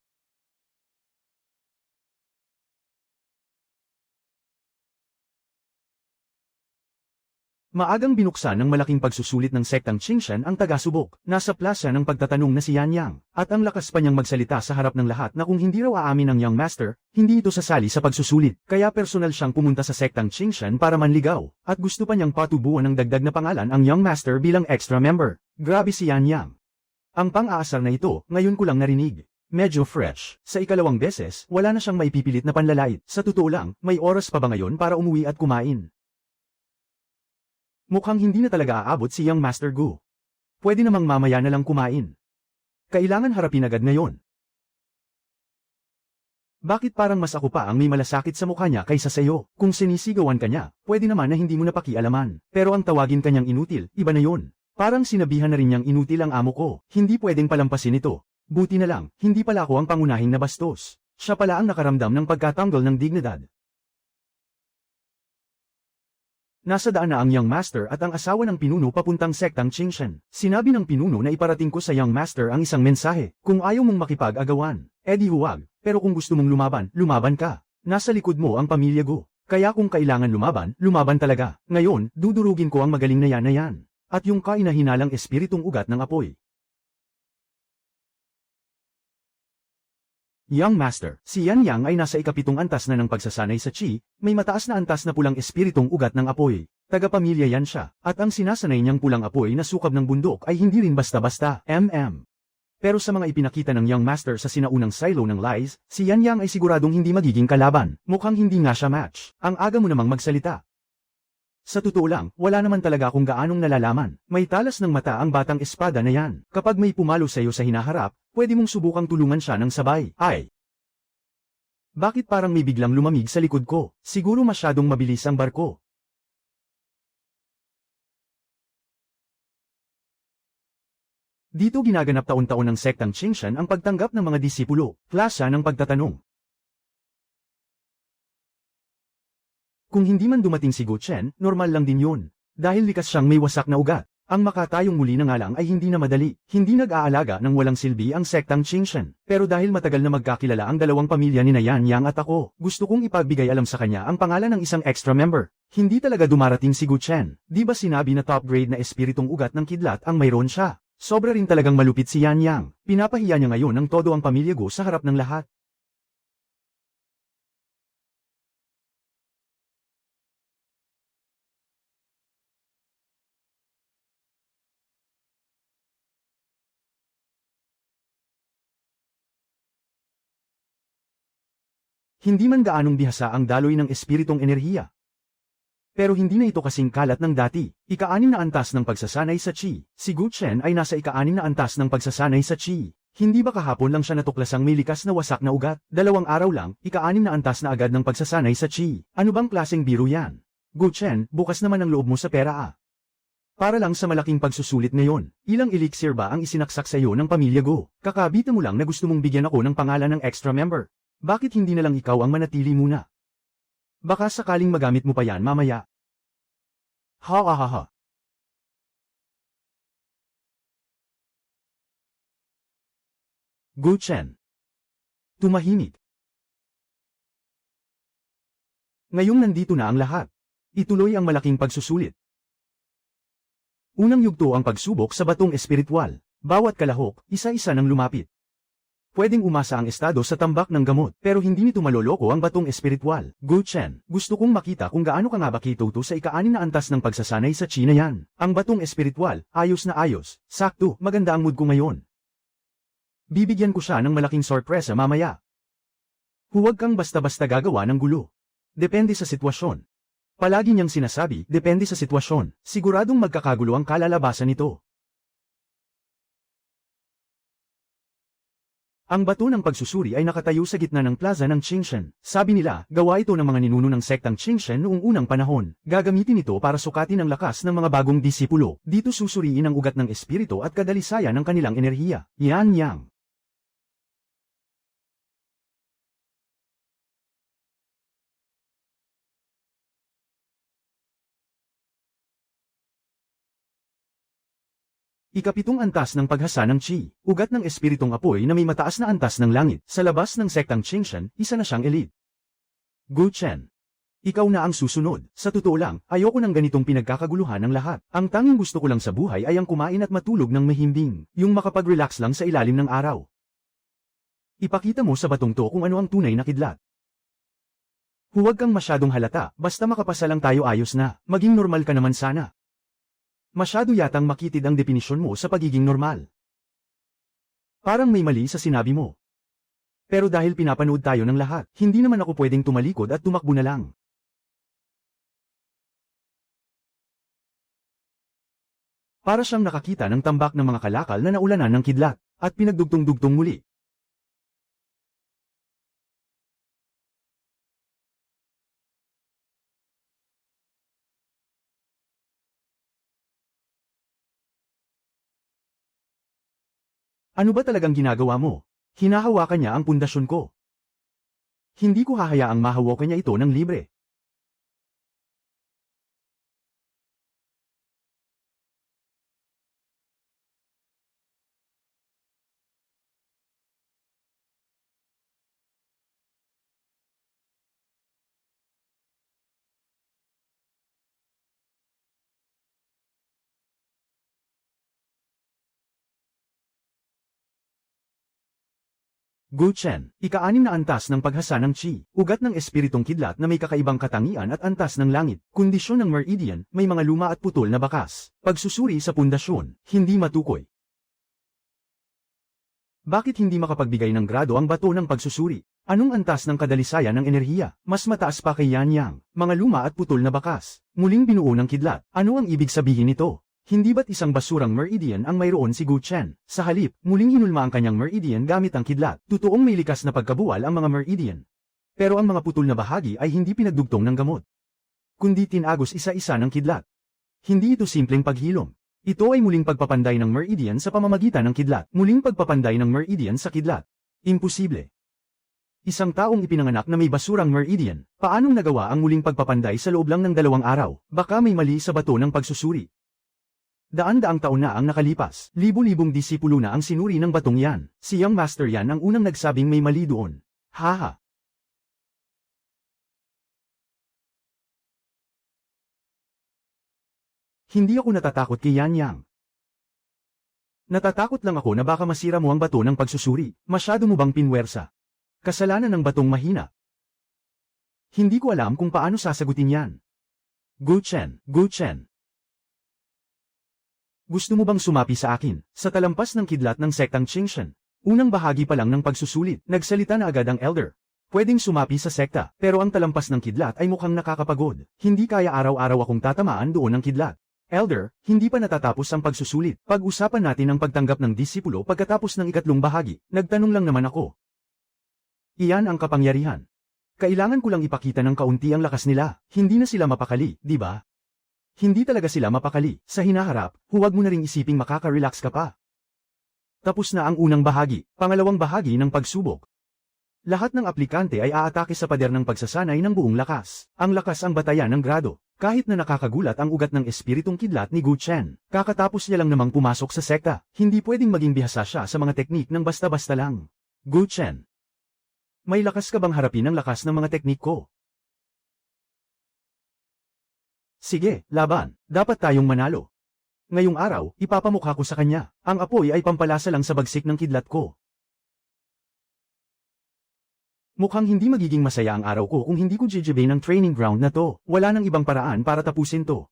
Maagang binuksan ng malaking pagsusulit ng sektang Qingshan ang taga-subok. Nasa plaza ng pagtatanong na si Yan Yang. At ang lakas pa niyang magsalita sa harap ng lahat na kung hindi raw aamin ang Young Master, hindi ito sasali sa pagsusulit. Kaya personal siyang pumunta sa sektang Qingshan para manligaw. At gusto pa niyang patubuan ng dagdag na pangalan ang Young Master bilang extra member. Grabe si Yan Yang. Ang pang-aasar na ito, ngayon ko lang narinig. Medyo fresh. Sa ikalawang beses, wala na siyang maipipilit na panlalait. Sa totoo lang, may oras pa ba ngayon para umuwi at kumain? Mukhang hindi na talaga aabot si Young Master Gu. Pwede namang mamaya na lang kumain. Kailangan harapin agad ngayon. Bakit parang mas ako pa ang may malasakit sa mukha niya kaysa sa'yo? Kung sinisigawan ka niya, pwede naman na hindi mo napakialaman. Pero ang tawagin kanyang inutil, iba na yun. Parang sinabihan na rin niyang inutil ang amo ko. Hindi pwedeng palampasin ito. Buti na lang, hindi pala ako ang pangunahing nabastos. Siya pala ang nakaramdam ng pagkatanggol ng dignidad. Nasa daan na ang Young Master at ang asawa ng pinuno papuntang sektang Qingshan. Sinabi ng pinuno na iparating ko sa Young Master ang isang mensahe. Kung ayaw mong makipag-agawan, edi huwag. Pero kung gusto mong lumaban, lumaban ka. Nasa likod mo ang pamilya Gu. Kaya kung kailangan lumaban, lumaban talaga. Ngayon, dudurugin ko ang magaling na yan. At yung kainahinalang espiritong ugat ng apoy. Young Master, si Yan Yang ay nasa ikapitong antas na ng pagsasanay sa Qi, may mataas na antas na pulang espiritong ugat ng apoy. Tagapamilya yan siya, at ang sinasanay niyang pulang apoy na sukab ng bundok ay hindi rin basta-basta, Pero sa mga ipinakita ng Young Master sa sinaunang silo ng lies, si Yan Yang ay siguradong hindi magiging kalaban, mukhang hindi nga siya match. Ang aga mo namang magsalita. Sa totoo lang, wala naman talaga akong gaanong nalalaman. May talas ng mata ang batang espada na yan. Kapag may pumalo sa iyo sa hinaharap, pwede mong subukang tulungan siya ng sabay. Ay! Bakit parang may biglang lumamig sa likod ko? Siguro masyadong mabilis ang barko. Dito ginaganap taon-taon ng sektang Qingshan ang pagtanggap ng mga disipulo. Klasa ng pagtatanong. Kung hindi man dumating si Gu Chen, normal lang din yun. Dahil likas siyang may wasak na ugat. Ang makatayong muli na nga lang ay hindi na madali. Hindi nag-aalaga ng walang silbi ang sektang Qingshan. Pero dahil matagal na magkakilala ang dalawang pamilya ni Yan Yang at ako, gusto kong ipagbigay alam sa kanya ang pangalan ng isang extra member. Hindi talaga dumarating si Gu Chen. Di ba sinabi na top grade na espiritong ugat ng kidlat ang mayroon siya? Sobra rin talagang malupit si Yan Yang. Pinapahiya niya ngayon ng todo ang pamilya Gu sa harap ng lahat. Hindi man gaanong bihasa ang daloy ng espiritong enerhiya. Pero hindi na ito kasing kalat ng dati. Ika-6 na antas ng pagsasanay sa Qi. Si Gu Chen ay nasa ika-6 na antas ng pagsasanay sa Qi. Hindi ba kahapon lang siya natuklasang may likas na wasak na ugat? 2 araw lang, ika-6 na antas na agad ng pagsasanay sa Qi. Ano bang klaseng biro yan? Gu Chen, bukas naman ang loob mo sa pera Para lang sa malaking pagsusulit ngayon. Ilang elixir ba ang isinaksak sa iyo ng pamilya Gu? Kakabita mo lang na gusto mong bigyan ako ng pangalan ng extra member. Bakit hindi na lang ikaw ang manatili muna? Baka sakaling magamit mo pa yan mamaya. Ha. Gu Chen. Tumahimik. Ngayong nandito na ang lahat. Ituloy ang malaking pagsusulit. Unang yugto ang pagsubok sa batong espiritual. Bawat kalahok, isa-isa nang lumapit. Pwedeng umasa ang estado sa tambak ng gamot, pero hindi nito maloloko ang batong espiritual. Gu Chen, gusto kong makita kung gaano ka nga ba kituto sa ika-6 na antas ng pagsasanay sa China yan. Ang batong espiritual, ayos na ayos. Sakto, maganda ang mood ko ngayon. Bibigyan ko siya ng malaking sorpresa mamaya. Huwag kang basta-basta gagawa ng gulo. Depende sa sitwasyon. Palagi niyang sinasabi, depende sa sitwasyon. Siguradong magkakagulo ang kalalabasan nito. Ang bato ng pagsusuri ay nakatayo sa gitna ng plaza ng Qingshan. Sabi nila, gawa ito ng mga ninuno ng sektang Qingshan noong unang panahon. Gagamitin ito para sukatin ang lakas ng mga bagong disipulo. Dito susuriin ang ugat ng espiritu at kadalisayan ng kanilang enerhiya. Yan Yang. Ikapitong antas ng paghasa ng Qi, ugat ng espiritong apoy na may mataas na antas ng langit. Sa labas ng sektang Qingshan, isa na siyang elite. Gu Chen. Ikaw na ang susunod. Sa totoo lang, ayoko ng ganitong pinagkakaguluhan ng lahat. Ang tanging gusto ko lang sa buhay ay ang kumain at matulog ng mahimbing. Yung makapag-relax lang sa ilalim ng araw. Ipakita mo sa batong to kung ano ang tunay na kidlat. Huwag kang masyadong halata, basta makapasa lang tayo ayos na. Maging normal ka naman sana. Masyado yatang makitid ang definisyon mo sa pagiging normal. Parang may mali sa sinabi mo. Pero dahil pinapanood tayo ng lahat, hindi naman ako pwedeng tumalikod at tumakbo na lang. Para siyang nakakita ng tambak ng mga kalakal na naulanan ng kidlat, at pinagdugtong-dugtong muli. Ano ba talagang ginagawa mo? Hinahawakan niya ang pundasyon ko. Hindi ko hahayaang mahawakan niya ito ng libre. Gu Chen, ika-6 na antas ng paghasa ng Qi, ugat ng espiritong kidlat na may kakaibang katangian at antas ng langit, kondisyon ng Meridian, may mga luma at putol na bakas, pagsusuri sa pundasyon, hindi matukoy. Bakit hindi makapagbigay ng grado ang bato ng pagsusuri? Anong antas ng kadalisayan ng enerhiya? Mas mataas pa kay Yan Yang, mga luma at putol na bakas, muling binuo ng kidlat. Ano ang ibig sabihin nito? Hindi ba't isang basurang Meridian ang mayroon si Gu Chen? Sa halip, muling hinulma ang kanyang Meridian gamit ang kidlat. Totoong may likas na pagkabuwal ang mga Meridian. Pero ang mga putol na bahagi ay hindi pinagdugtong ng gamot, kundi tinagos isa-isa ng kidlat. Hindi ito simpleng paghilom. Ito ay muling pagpapanday ng Meridian sa pamamagitan ng kidlat. Muling pagpapanday ng Meridian sa kidlat. Imposible. Isang taong ipinanganak na may basurang Meridian, paanong nagawa ang muling pagpapanday sa loob lang ng 2 araw? Baka may mali sa bato ng pagsusuri. Daan-daang taon na ang nakalipas, libu-libong disipulo na ang sinuri ng batong yan. Si Young Master Yan ang unang nagsabing may mali doon. Haha. Hindi ako natatakot kay Yan Yang. Natatakot lang ako na baka masira mo ang bato ng pagsusuri. Masyado mo bang pinwersa? Kasalanan ng batong mahina. Hindi ko alam kung paano sasagutin yan. Gu Chen, Gu Chen. Gusto mo bang sumapi sa akin, sa talampas ng kidlat ng sektang Qingshan? Unang bahagi pa lang ng pagsusulit, nagsalita na agad ang elder. Pwedeng sumapi sa sekta, pero ang talampas ng kidlat ay mukhang nakakapagod. Hindi kaya araw-araw akong tatamaan doon ng kidlat. Elder, hindi pa natatapos ang pagsusulit. Pag-usapan natin ang pagtanggap ng disipulo pagkatapos ng 3 bahagi. Nagtanong lang naman ako. Iyan ang kapangyarihan. Kailangan ko lang ipakita ng kaunti ang lakas nila. Hindi na sila mapakali, di ba? Hindi talaga sila mapakali. Sa hinaharap, huwag mo na ring isiping makaka-relax ka pa. Tapos na ang unang bahagi, pangalawang bahagi ng pagsubok. Lahat ng aplikante ay aatake sa pader ng pagsasanay ng buong lakas. Ang lakas ang batayan ng grado. Kahit na nakakagulat ang ugat ng espiritong kidlat ni Gu Chen, kakatapos niya lang namang pumasok sa sekta, hindi pwedeng maging bihasa siya sa mga teknik ng basta-basta lang. Gu Chen, may lakas ka bang harapin ang lakas ng mga teknik ko? Sige, laban. Dapat tayong manalo. Ngayong araw, ipapamukha ko sa kanya. Ang apoy ay pampalasa lang sa bagsik ng kidlat ko. Mukhang hindi magiging masaya ang araw ko kung hindi ko jijibain ang training ground na to. Wala nang ibang paraan para tapusin to.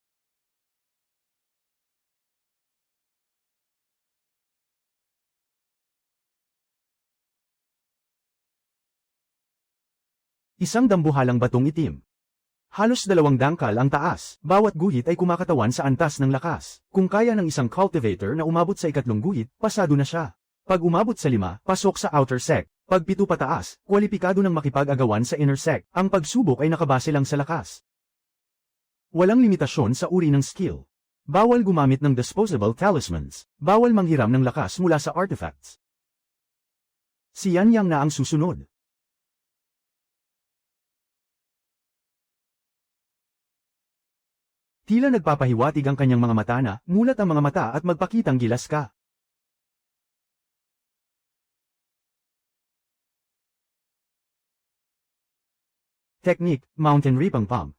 Isang dambuhalang batong itim. Halos 2 dangkal ang taas, bawat guhit ay kumakatawan sa antas ng lakas. Kung kaya ng isang cultivator na umabot sa 3 guhit, pasado na siya. Pag umabot sa 5, pasok sa outer sec. Pag 7 pataas, kwalipikado ng makipag-agawan sa inner sec. Ang pagsubok ay nakabase lang sa lakas. Walang limitasyon sa uri ng skill. Bawal gumamit ng disposable talismans. Bawal manghiram ng lakas mula sa artifacts. Si Yan Yang na ang susunod. Tila nagpapahiwatig ang kanyang mga mata na, mulat ang mga mata at magpakitang gilas ka. Technique, Mountain Ripang Palm.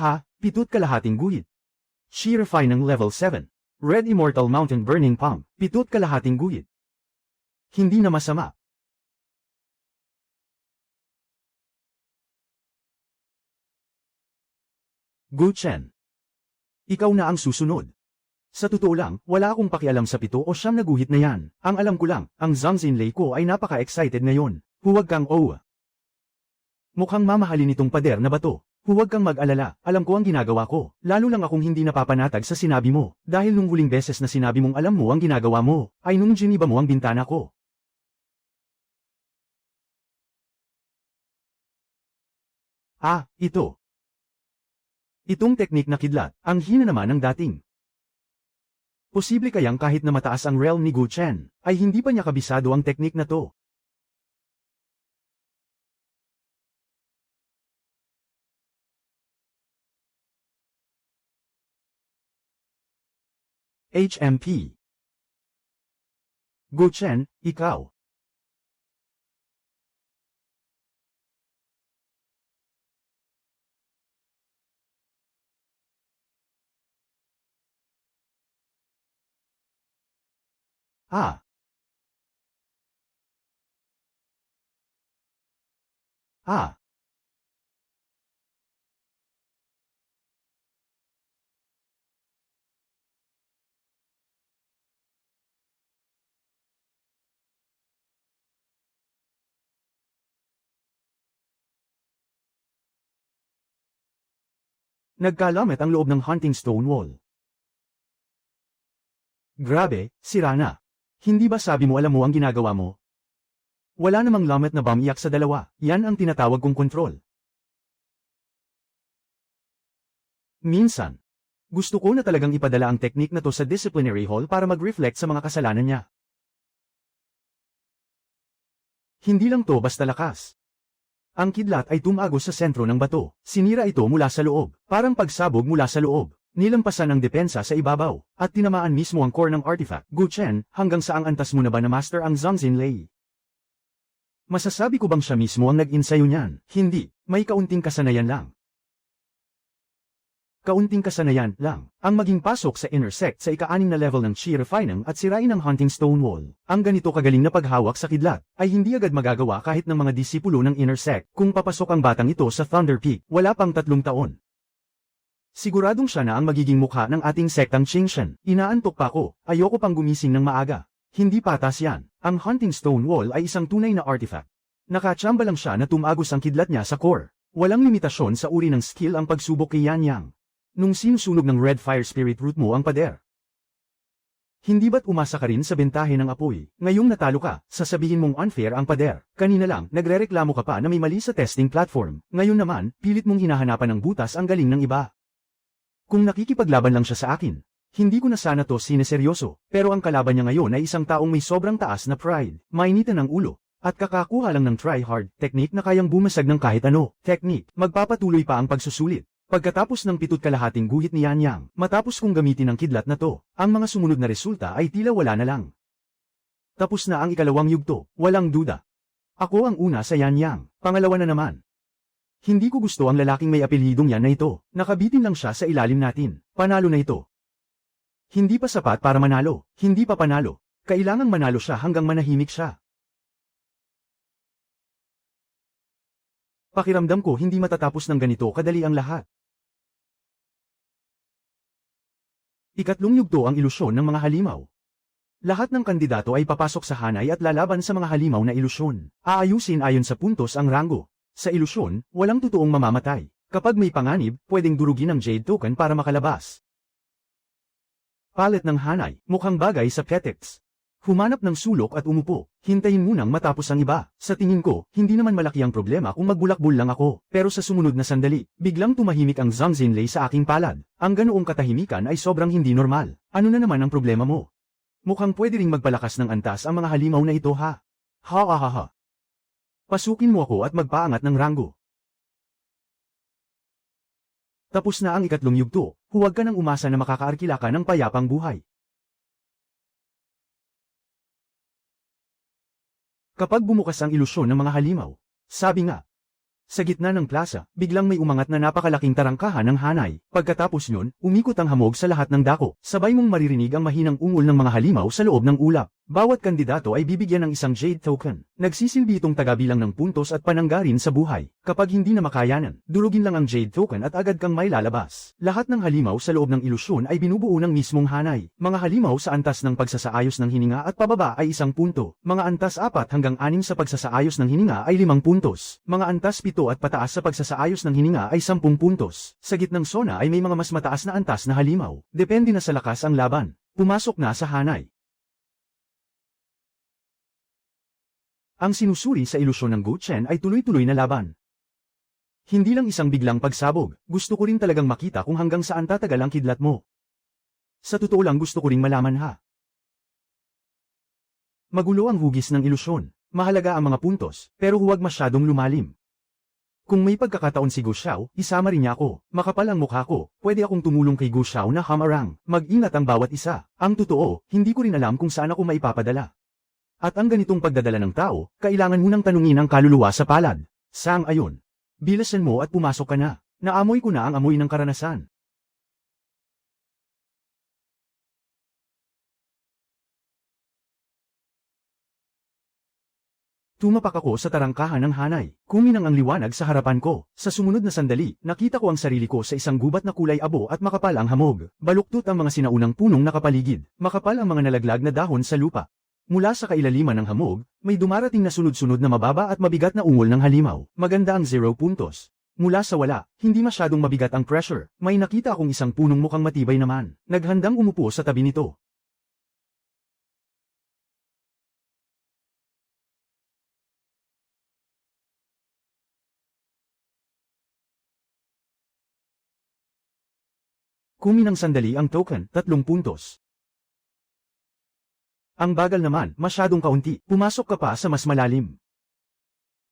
Ha, 7 kalahating guhit. She refine ng level 7. Red Immortal Mountain Burning Palm, 7 kalahating guhit. Hindi na masama. Gu Chen. Ikaw na ang susunod. Sa totoo lang, wala akong pakialam sa 7 o 9 na guhit na yan. Ang alam ko lang, ang Zhongxin ko ay napaka-excited ngayon. Huwag kang Mukhang mamahalin itong pader na bato. Huwag kang mag-alala, alam ko ang ginagawa ko. Lalo lang akong hindi napapanatag sa sinabi mo. Dahil nung huling beses na sinabi mong alam mo ang ginagawa mo, ay nung giniba mo ang bintana ko. Ito. Itong teknik na kidlat, ang hina naman ng dating. Posible kayang kahit na mataas ang realm ni Gu Chen, ay hindi pa niya kabisado ang teknik na to. HMP. Gu Chen, ikaw. Ah. Ah. Nagkalamat ang loob ng hunting stone wall. Grabe, sira na. Hindi ba sabi mo alam mo ang ginagawa mo? Wala namang lamat na bamiyak sa dalawa, yan ang tinatawag kong kontrol. Minsan, gusto ko na talagang ipadala ang teknik na to sa disciplinary hall para mag-reflect sa mga kasalanan niya. Hindi lang to basta lakas. Ang kidlat ay tumagos sa sentro ng bato, sinira ito mula sa loob, parang pagsabog mula sa loob. Nilampasan ang depensa sa ibabaw, at tinamaan mismo ang core ng artifact. Gu Chen, hanggang saang antas mo na ba na master ang Zhongxin Lei? Masasabi ko bang siya mismo ang nag-insayo niyan? Hindi, may kaunting kasanayan lang. Kaunting kasanayan lang, ang maging pasok sa inner sect sa ika-6 na level ng Qi Refining at sirain ang hunting stone wall. Ang ganito kagaling na paghawak sa kidlat, ay hindi agad magagawa kahit ng mga disipulo ng inner sect. Kung papasok ang batang ito sa Thunder Peak, wala pang 3 taon. Siguradong siya na ang magiging mukha ng ating sektang Qingshan. Inaantok pa ako, ayoko pang gumising ng maaga. Hindi patas yan. Ang hunting stone wall ay isang tunay na artifact. Nakachamba lang siya na tumagos ang kidlat niya sa core. Walang limitasyon sa uri ng skill ang pagsubok kay Yan Yang. Nung sinusunog ng red fire spirit root mo ang pader. Hindi ba't umasa ka rin sa bentahe ng apoy? Ngayong natalo ka, sasabihin mong unfair ang pader. Kanina lang, nagrereklamo ka pa na may mali sa testing platform. Ngayon naman, pilit mong hinahanapan ng butas ang galing ng iba. Kung nakikipaglaban lang siya sa akin, hindi ko na sana to sineseryoso, pero ang kalaban niya ngayon ay isang taong may sobrang taas na pride, mainitan ng ulo, at kakakuha lang ng try-hard technique na kayang bumasag ng kahit ano. Technique, magpapatuloy pa ang pagsusulit. Pagkatapos ng 7 guhit ni Yan Yang, matapos kong gamitin ang kidlat na to, ang mga sumunod na resulta ay tila wala na lang. Tapos na ang ikalawang yugto, walang duda. Ako ang una sa Yan Yang, pangalawa na naman. Hindi ko gusto ang lalaking may apelyidong yan na ito. Nakabitin lang siya sa ilalim natin. Panalo na ito. Hindi pa sapat para manalo. Hindi pa panalo. Kailangang manalo siya hanggang manahimik siya. Pakiramdam ko hindi matatapos ng ganito kadali ang lahat. Ikatlong yugto ang ilusyon ng mga halimaw. Lahat ng kandidato ay papasok sa hanay at lalaban sa mga halimaw na ilusyon. Aayusin ayon sa puntos ang ranggo. Sa ilusyon, walang totoong mamamatay. Kapag may panganib, pwedeng durugin ang Jade Token para makalabas. Palit ng hanay, mukhang bagay sa Petix. Humanap ng sulok at umupo, hintayin munang matapos ang iba. Sa tingin ko, hindi naman malaki ang problema kung magbulakbul lang ako. Pero sa sumunod na sandali, biglang tumahimik ang Zhongxin Lei sa aking palad. Ang ganoong katahimikan ay sobrang hindi normal. Ano na naman ang problema mo? Mukhang pwede ring magpalakas ng antas ang mga halimaw na ito ha. Ha ha ha ha. Pasukin mo ako at magpaangat ng ranggo. Tapos na ang ikatlong yugto, huwag ka nang umasa na makakaarkila ka ng payapang buhay. Kapag bumukas ang ilusyon ng mga halimaw, sabi nga, sa gitna ng plaza, biglang may umangat na napakalaking tarangkahan ng hanay. Pagkatapos yun, umikot ang hamog sa lahat ng dako. Sabay mong maririnig ang mahinang ungol ng mga halimaw sa loob ng ulap. Bawat kandidato ay bibigyan ng isang Jade token. Nagsisilbi itong tagabilang ng puntos at pananggarin sa buhay. Kapag hindi na makayanan, durugin lang ang Jade token at agad kang may lalabas. Lahat ng halimaw sa loob ng ilusyon ay binubuo ng mismong hanay. Mga halimaw sa antas ng pagsasaayos ng hininga at pababa ay 1 punto. Mga antas 4 hanggang 6 sa pagsasaayos ng hininga ay 5 puntos. Mga antas 7 at pataas sa pagsasaayos ng hininga ay 10 puntos. Sa gitnang sona ay may mga mas mataas na antas na halimaw. Depende na sa lakas ang laban. Pumasok na sa hanay. Ang sinusuri sa ilusyon ng Guchen ay tuloy-tuloy na laban. Hindi lang isang biglang pagsabog, gusto ko rin talagang makita kung hanggang saan tatagal ang kidlat mo. Sa totoo lang gusto ko ring malaman ha. Magulo ang hugis ng ilusyon, mahalaga ang mga puntos, pero huwag masyadong lumalim. Kung may pagkakataon si Gu Xiao, isama rin niya ako, makapal ang mukha ko, pwede akong tumulong kay Gu Xiao na hamarang, mag-ingat ang bawat isa. Ang totoo, hindi ko rin alam kung saan ako maipapadala. At ang ganitong pagdadala ng tao, kailangan munang tanungin ang kaluluwa sa palad. Sang-ayon. Bilasan mo at pumasok ka na. Naamoy ko na ang amoy ng karanasan. Tumapak ako sa tarangkahan ng hanay. Kuminang ang liwanag sa harapan ko. Sa sumunod na sandali, nakita ko ang sarili ko sa isang gubat na kulay abo at makapal ang hamog. Baluktot ang mga sinaunang punong nakapaligid. Makapal ang mga nalaglag na dahon sa lupa. Mula sa kailaliman ng hamog, may dumarating na sunod-sunod na mababa at mabigat na ungol ng halimaw. Maganda ang 0 puntos. Mula sa wala, hindi masyadong mabigat ang pressure. May nakita akong isang punong mukhang matibay naman. Naghandang umupo sa tabi nito. Kuminang sandali ang token, 3 puntos. Ang bagal naman, masyadong kaunti. Pumasok ka pa sa mas malalim.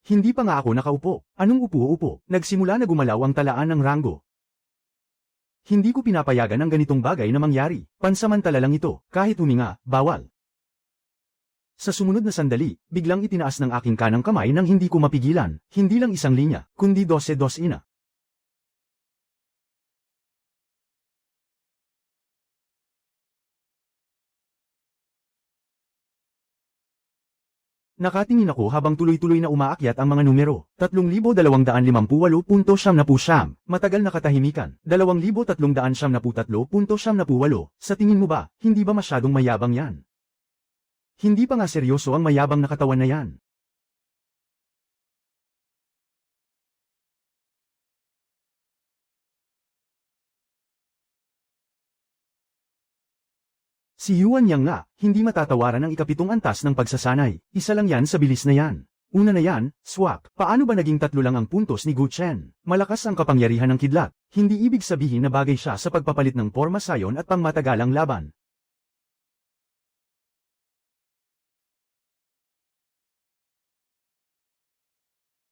Hindi pa nga ako nakaupo. Anong upo-upo? Nagsimula na gumalaw ang talaan ng ranggo. Hindi ko pinapayagan ang ganitong bagay na mangyari. Pansamantala lang ito. Kahit huminga, bawal. Sa sumunod na sandali, biglang itinaas ng aking kanang kamay nang hindi ko mapigilan. Hindi lang isang linya, kundi 12 ina. Nakatingin ako habang tuloy-tuloy na umaakyat ang mga numero. 3,258.79. Matagal na katahimikan. 2,373.78. Sa tingin mo ba, hindi ba masyadong mayabang yan? Hindi pa nga seryoso ang mayabang na katawan na yan. Si Yuan Yang nga, hindi matatawaran ang ikapitong antas ng pagsasanay. Isa lang yan sa bilis na yan. Una na yan, swak. Paano ba naging 3 lang ang puntos ni Gu Chen? Malakas ang kapangyarihan ng kidlat. Hindi ibig sabihin na bagay siya sa pagpapalit ng porma sayon at pangmatagalang laban.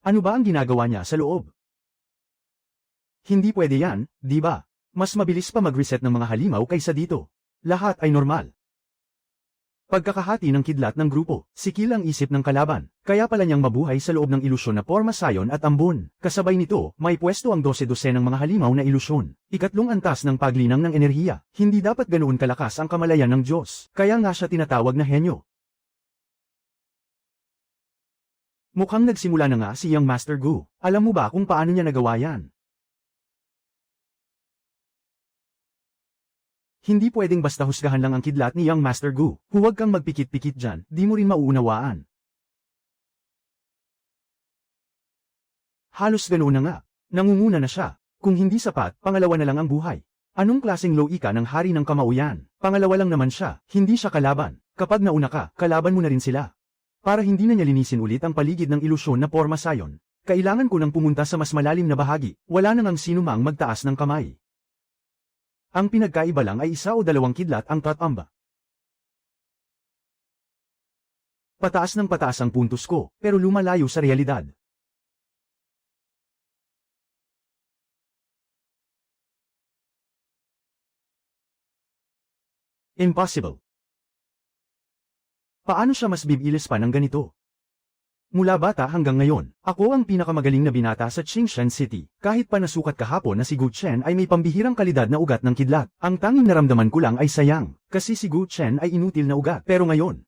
Ano ba ang ginagawa niya sa loob? Hindi pwede yan, di ba? Mas mabilis pa mag-reset ng mga halimaw kaysa dito. Lahat ay normal. Pagkakahati ng kidlat ng grupo, sikil ang isip ng kalaban, kaya pala niyang mabuhay sa loob ng ilusyon na porma sayon at ambon. Kasabay nito, may pwesto ang 12-12 ng mga halimaw na ilusyon. Ikatlong antas ng paglinang ng enerhiya, hindi dapat ganoon kalakas ang kamalayan ng Diyos, kaya nga siya tinatawag na henyo. Mukhang nagsimula na nga si Young Master Gu. Alam mo ba kung paano niya nagawa yan? Hindi pwedeng basta husgahan lang ang kidlat ni Young Master Gu. Huwag kang magpikit-pikit dyan, di mo rin mauunawaan. Halos ganoon na nga. Nangunguna na siya. Kung hindi sapat, pangalawa na lang ang buhay. Anong klaseng loika ng hari ng kamao yan? Pangalawa lang naman siya, hindi siya kalaban. Kapag nauna ka, kalaban mo na rin sila. Para hindi na niya linisin ulit ang paligid ng ilusyon na porma sayon, kailangan ko nang pumunta sa mas malalim na bahagi. Wala nang ang sinumang magtaas ng kamay. Ang pinagkaiba lang ay 1 o 2 kidlat ang tatamba. Pataas ng pataas ang puntos ko, pero lumalayo sa realidad. Impossible. Paano siya mas bibilis pa ng ganito? Mula bata hanggang ngayon, ako ang pinakamagaling na binata sa Qingshan City. Kahit pa nasukat kahapon na si Gu Chen ay may pambihirang kalidad na ugat ng kidlat. Ang tanging naramdaman ko lang ay sayang, kasi si Gu Chen ay inutil na ugat. Pero ngayon,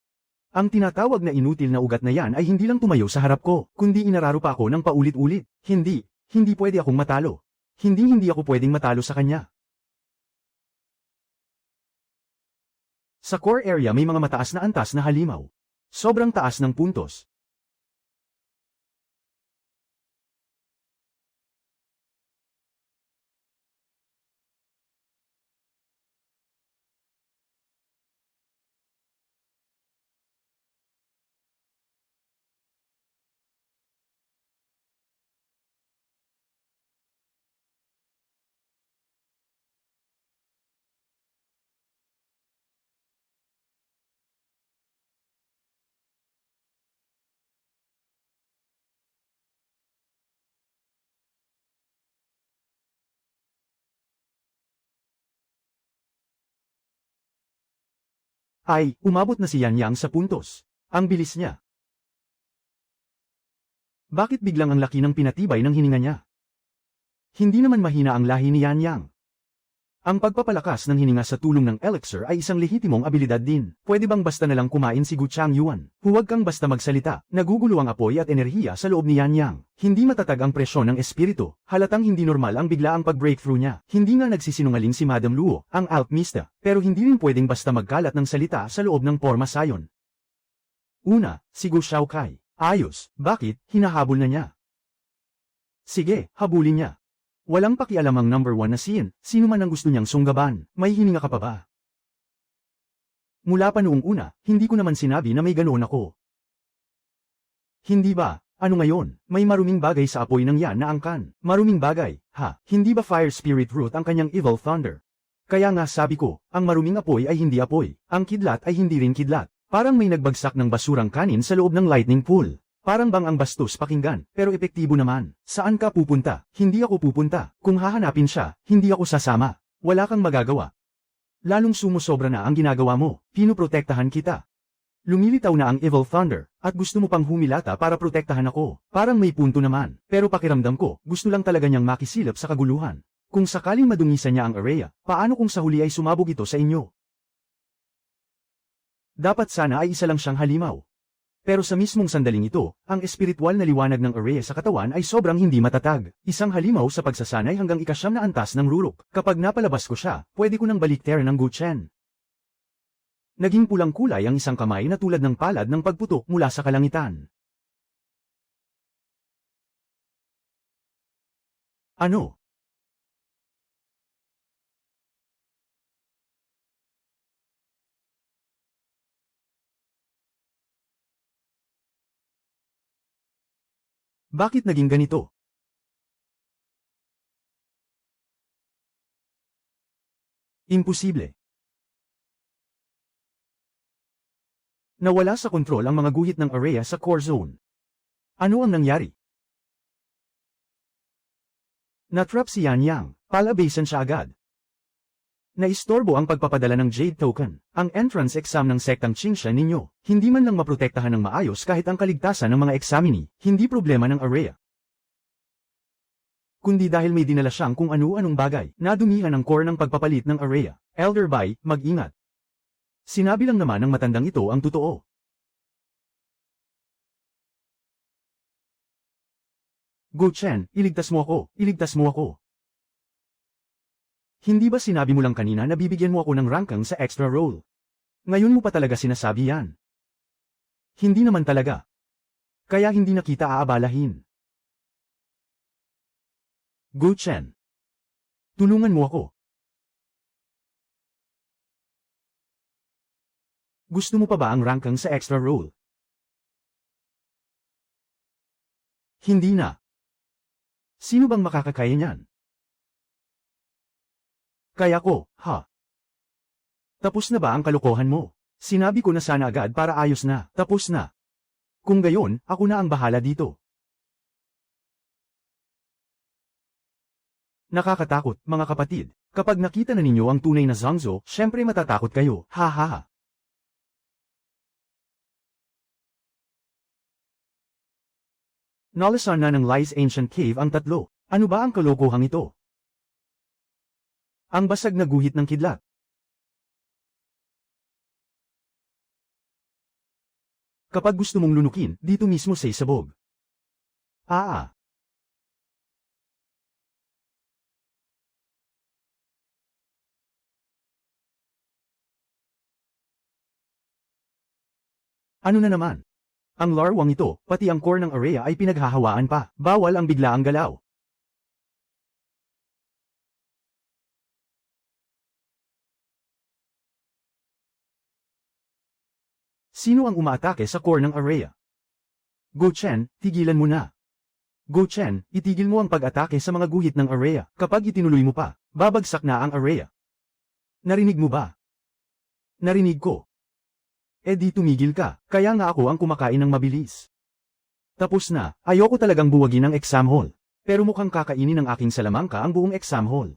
Ang tinatawag na inutil na ugat na yan ay hindi lang tumayo sa harap ko, kundi inararo pa ako ng paulit-ulit. Hindi pwede akong matalo. Hindi ako pwedeng matalo sa kanya. Sa core area may mga mataas na antas na halimaw. Sobrang taas ng puntos. Ay, umabot na si Yan Yang sa puntos. Ang bilis niya. Bakit biglang ang laki ng pinatibay ng hininga niya? Hindi naman mahina ang lahi ni Yan Yang. Ang pagpapalakas ng hininga sa tulong ng elixir ay isang lehitimong abilidad din. Pwede bang basta nalang kumain si Gu Changyuan? Huwag kang basta magsalita. Nagugulo ang apoy at enerhiya sa loob ni Yan Yang. Hindi matatag ang presyon ng espiritu. Halatang hindi normal ang biglaang pag-breakthrough niya. Hindi nga nagsisinungaling si Madam Luo, ang alchemista. Pero hindi rin pwedeng basta magkalat ng salita sa loob ng forma sayon. Una, si Gu Shaokai. Ayos, bakit? Hinahabol na niya. Sige, habulin niya. Walang pakialam ang number 1 na Sin, sino man ang gusto niyang sunggaban, may hininga ka pa ba? Mula pa noong una, hindi ko naman sinabi na may ganoon ako. Hindi ba? Ano ngayon? May maruming bagay sa apoy ng yan na angkan. Maruming bagay, ha? Hindi ba fire spirit root ang kanyang evil thunder? Kaya nga sabi ko, ang maruming apoy ay hindi apoy, ang kidlat ay hindi rin kidlat. Parang may nagbagsak ng basurang kanin sa loob ng lightning pool. Parang bang ang bastos pakinggan, pero epektibo naman. Saan ka pupunta? Hindi ako pupunta. Kung hahanapin siya, hindi ako sasama. Wala kang magagawa. Lalong sumusobra na ang ginagawa mo, pinoprotektahan kita. Lumilitaw na ang Evil Thunder, at gusto mo pang humilata para protektahan ako. Parang may punto naman, pero pakiramdam ko, gusto lang talaga niyang makisilap sa kaguluhan. Kung sakaling madungisan niya ang area, paano kung sa huli ay sumabog ito sa inyo? Dapat sana ay isa lang siyang halimaw. Pero sa mismong sandaling ito, ang espiritual na liwanag ng array sa katawan ay sobrang hindi matatag. Isang halimaw sa pagsasanay hanggang ikasyam na antas ng rurok. Kapag napalabas ko siya, pwede ko nang baliktarin ng Gu Chen. Naging pulang kulay ang isang kamay na tulad ng palad ng pagputok mula sa kalangitan. Ano? Bakit naging ganito? Imposible. Nawala sa kontrol ang mga guhit ng array sa core zone. Ano ang nangyari? Natrap si Yan Yang, palabasan siya agad. Naistorbo ang pagpapadala ng Jade Token, ang entrance exam ng sektang Qingsha ninyo. Hindi man lang maprotektahan ng maayos kahit ang kaligtasan ng mga examini, hindi problema ng array. Kundi dahil may dinala siyang kung ano-anong bagay, nadumihan ang core ng pagpapalit ng array. Elder Bai, mag-ingat. Sinabi lang naman ng matandang ito ang totoo. Gu Chen, iligtas mo ako, iligtas mo ako. Hindi ba sinabi mo lang kanina na bibigyan mo ako ng ranking sa extra role? Ngayon mo pa talaga sinasabi yan. Hindi naman talaga. Kaya hindi na kita aabalahin. Gu Chen. Tulungan mo ako. Gusto mo pa ba ang ranking sa extra role? Hindi na. Sino bang makakakaya niyan? Kaya ko, ha? Tapos na ba ang kalokohan mo? Sinabi ko na sana agad para ayos na, tapos na. Kung gayon, ako na ang bahala dito. Nakakatakot, mga kapatid. Kapag nakita na ninyo ang tunay na Zhangzhou, syempre matatakot kayo, ha ha ha. Nalasan na ng Lies Ancient Cave ang tatlo. Ano ba ang kalokohang ito? Ang basag na guhit ng kidlat. Kapag gusto mong lunukin, dito mismo sa isabog. Ano na naman? Ang larwang ito, pati ang core ng area ay pinaghahawaan pa. Bawal ang biglaang galaw. Sino ang umaatake sa core ng area? Go Chen, tigilan mo na. Go Chen, itigil mo ang pag-atake sa mga guhit ng area. Kapag itinuloy mo pa, babagsak na ang area. Narinig mo ba? Narinig ko. Eh di tumigil ka, kaya nga ako ang kumakain ng mabilis. Tapos na, ayoko talagang buwagin ang exam hall. Pero mukhang kakainin ng aking salamangka ang buong exam hall.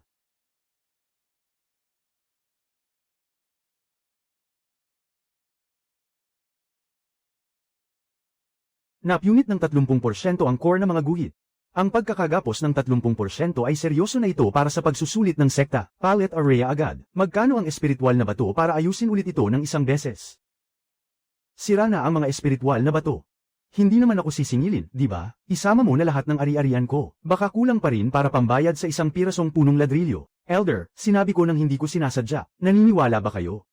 Napunit ng 30% ang core ng mga guhit. Ang pagkakagapos ng 30% ay seryoso na ito para sa pagsusulit ng sekta. Palette area agad. Magkano ang espiritual na bato para ayusin ulit ito ng isang beses? Sira na ang mga espiritual na bato. Hindi naman ako sisingilin, di ba? Isama mo na lahat ng ari-arian ko. Baka kulang pa rin para pambayad sa isang pirasong punong ladrilyo. Elder, sinabi ko nang hindi ko sinasadya. Naniniwala ba kayo?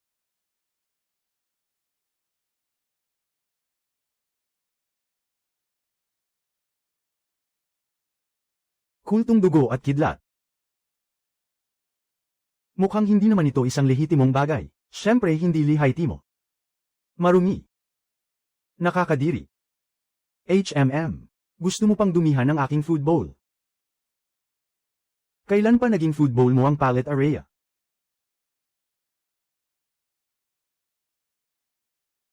Kultong dugo at kidlat. Mukhang hindi naman ito isang lehitimong bagay. Siyempre hindi lehitimo. Marumi. Nakakadiri. Gusto mo pang dumihan ng aking food bowl? Kailan pa naging food bowl mo ang palette area?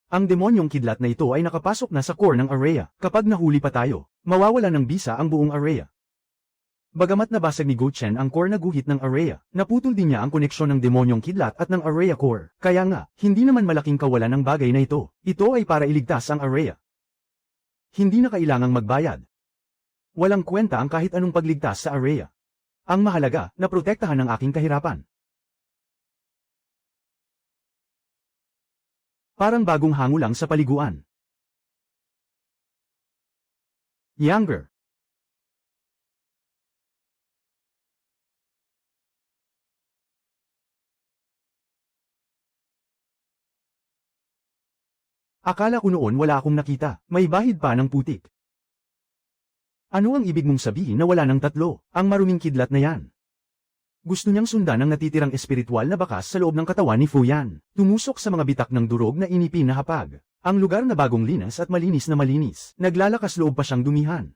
Ang demonyong kidlat na ito ay nakapasok na sa core ng area. Kapag nahuli pa tayo, mawawala ng bisa ang buong area. Bagamat nabasag ni Go Chen ang core na guhit ng area, naputol din niya ang koneksyon ng demonyong kidlat at ng area core. Kaya nga, hindi naman malaking kawalan ng bagay na ito. Ito ay para iligtas ang area. Hindi na kailangang magbayad. Walang kwenta ang kahit anong pagligtas sa area. Ang mahalaga, naprotektahan ang aking kahirapan. Parang bagong hango lang sa paliguan. Younger. Akala ko noon wala akong nakita, may bahid pa ng putik. Ano ang ibig mong sabihin na wala ng tatlo, ang maruming kidlat na yan? Gusto niyang sundan ang natitirang espiritual na bakas sa loob ng katawan ni Fu Yan. Tumusok sa mga bitak ng durog na inipin na hapag. Ang lugar na bagong linas at malinis na malinis. Naglalakas loob pa siyang dumihan.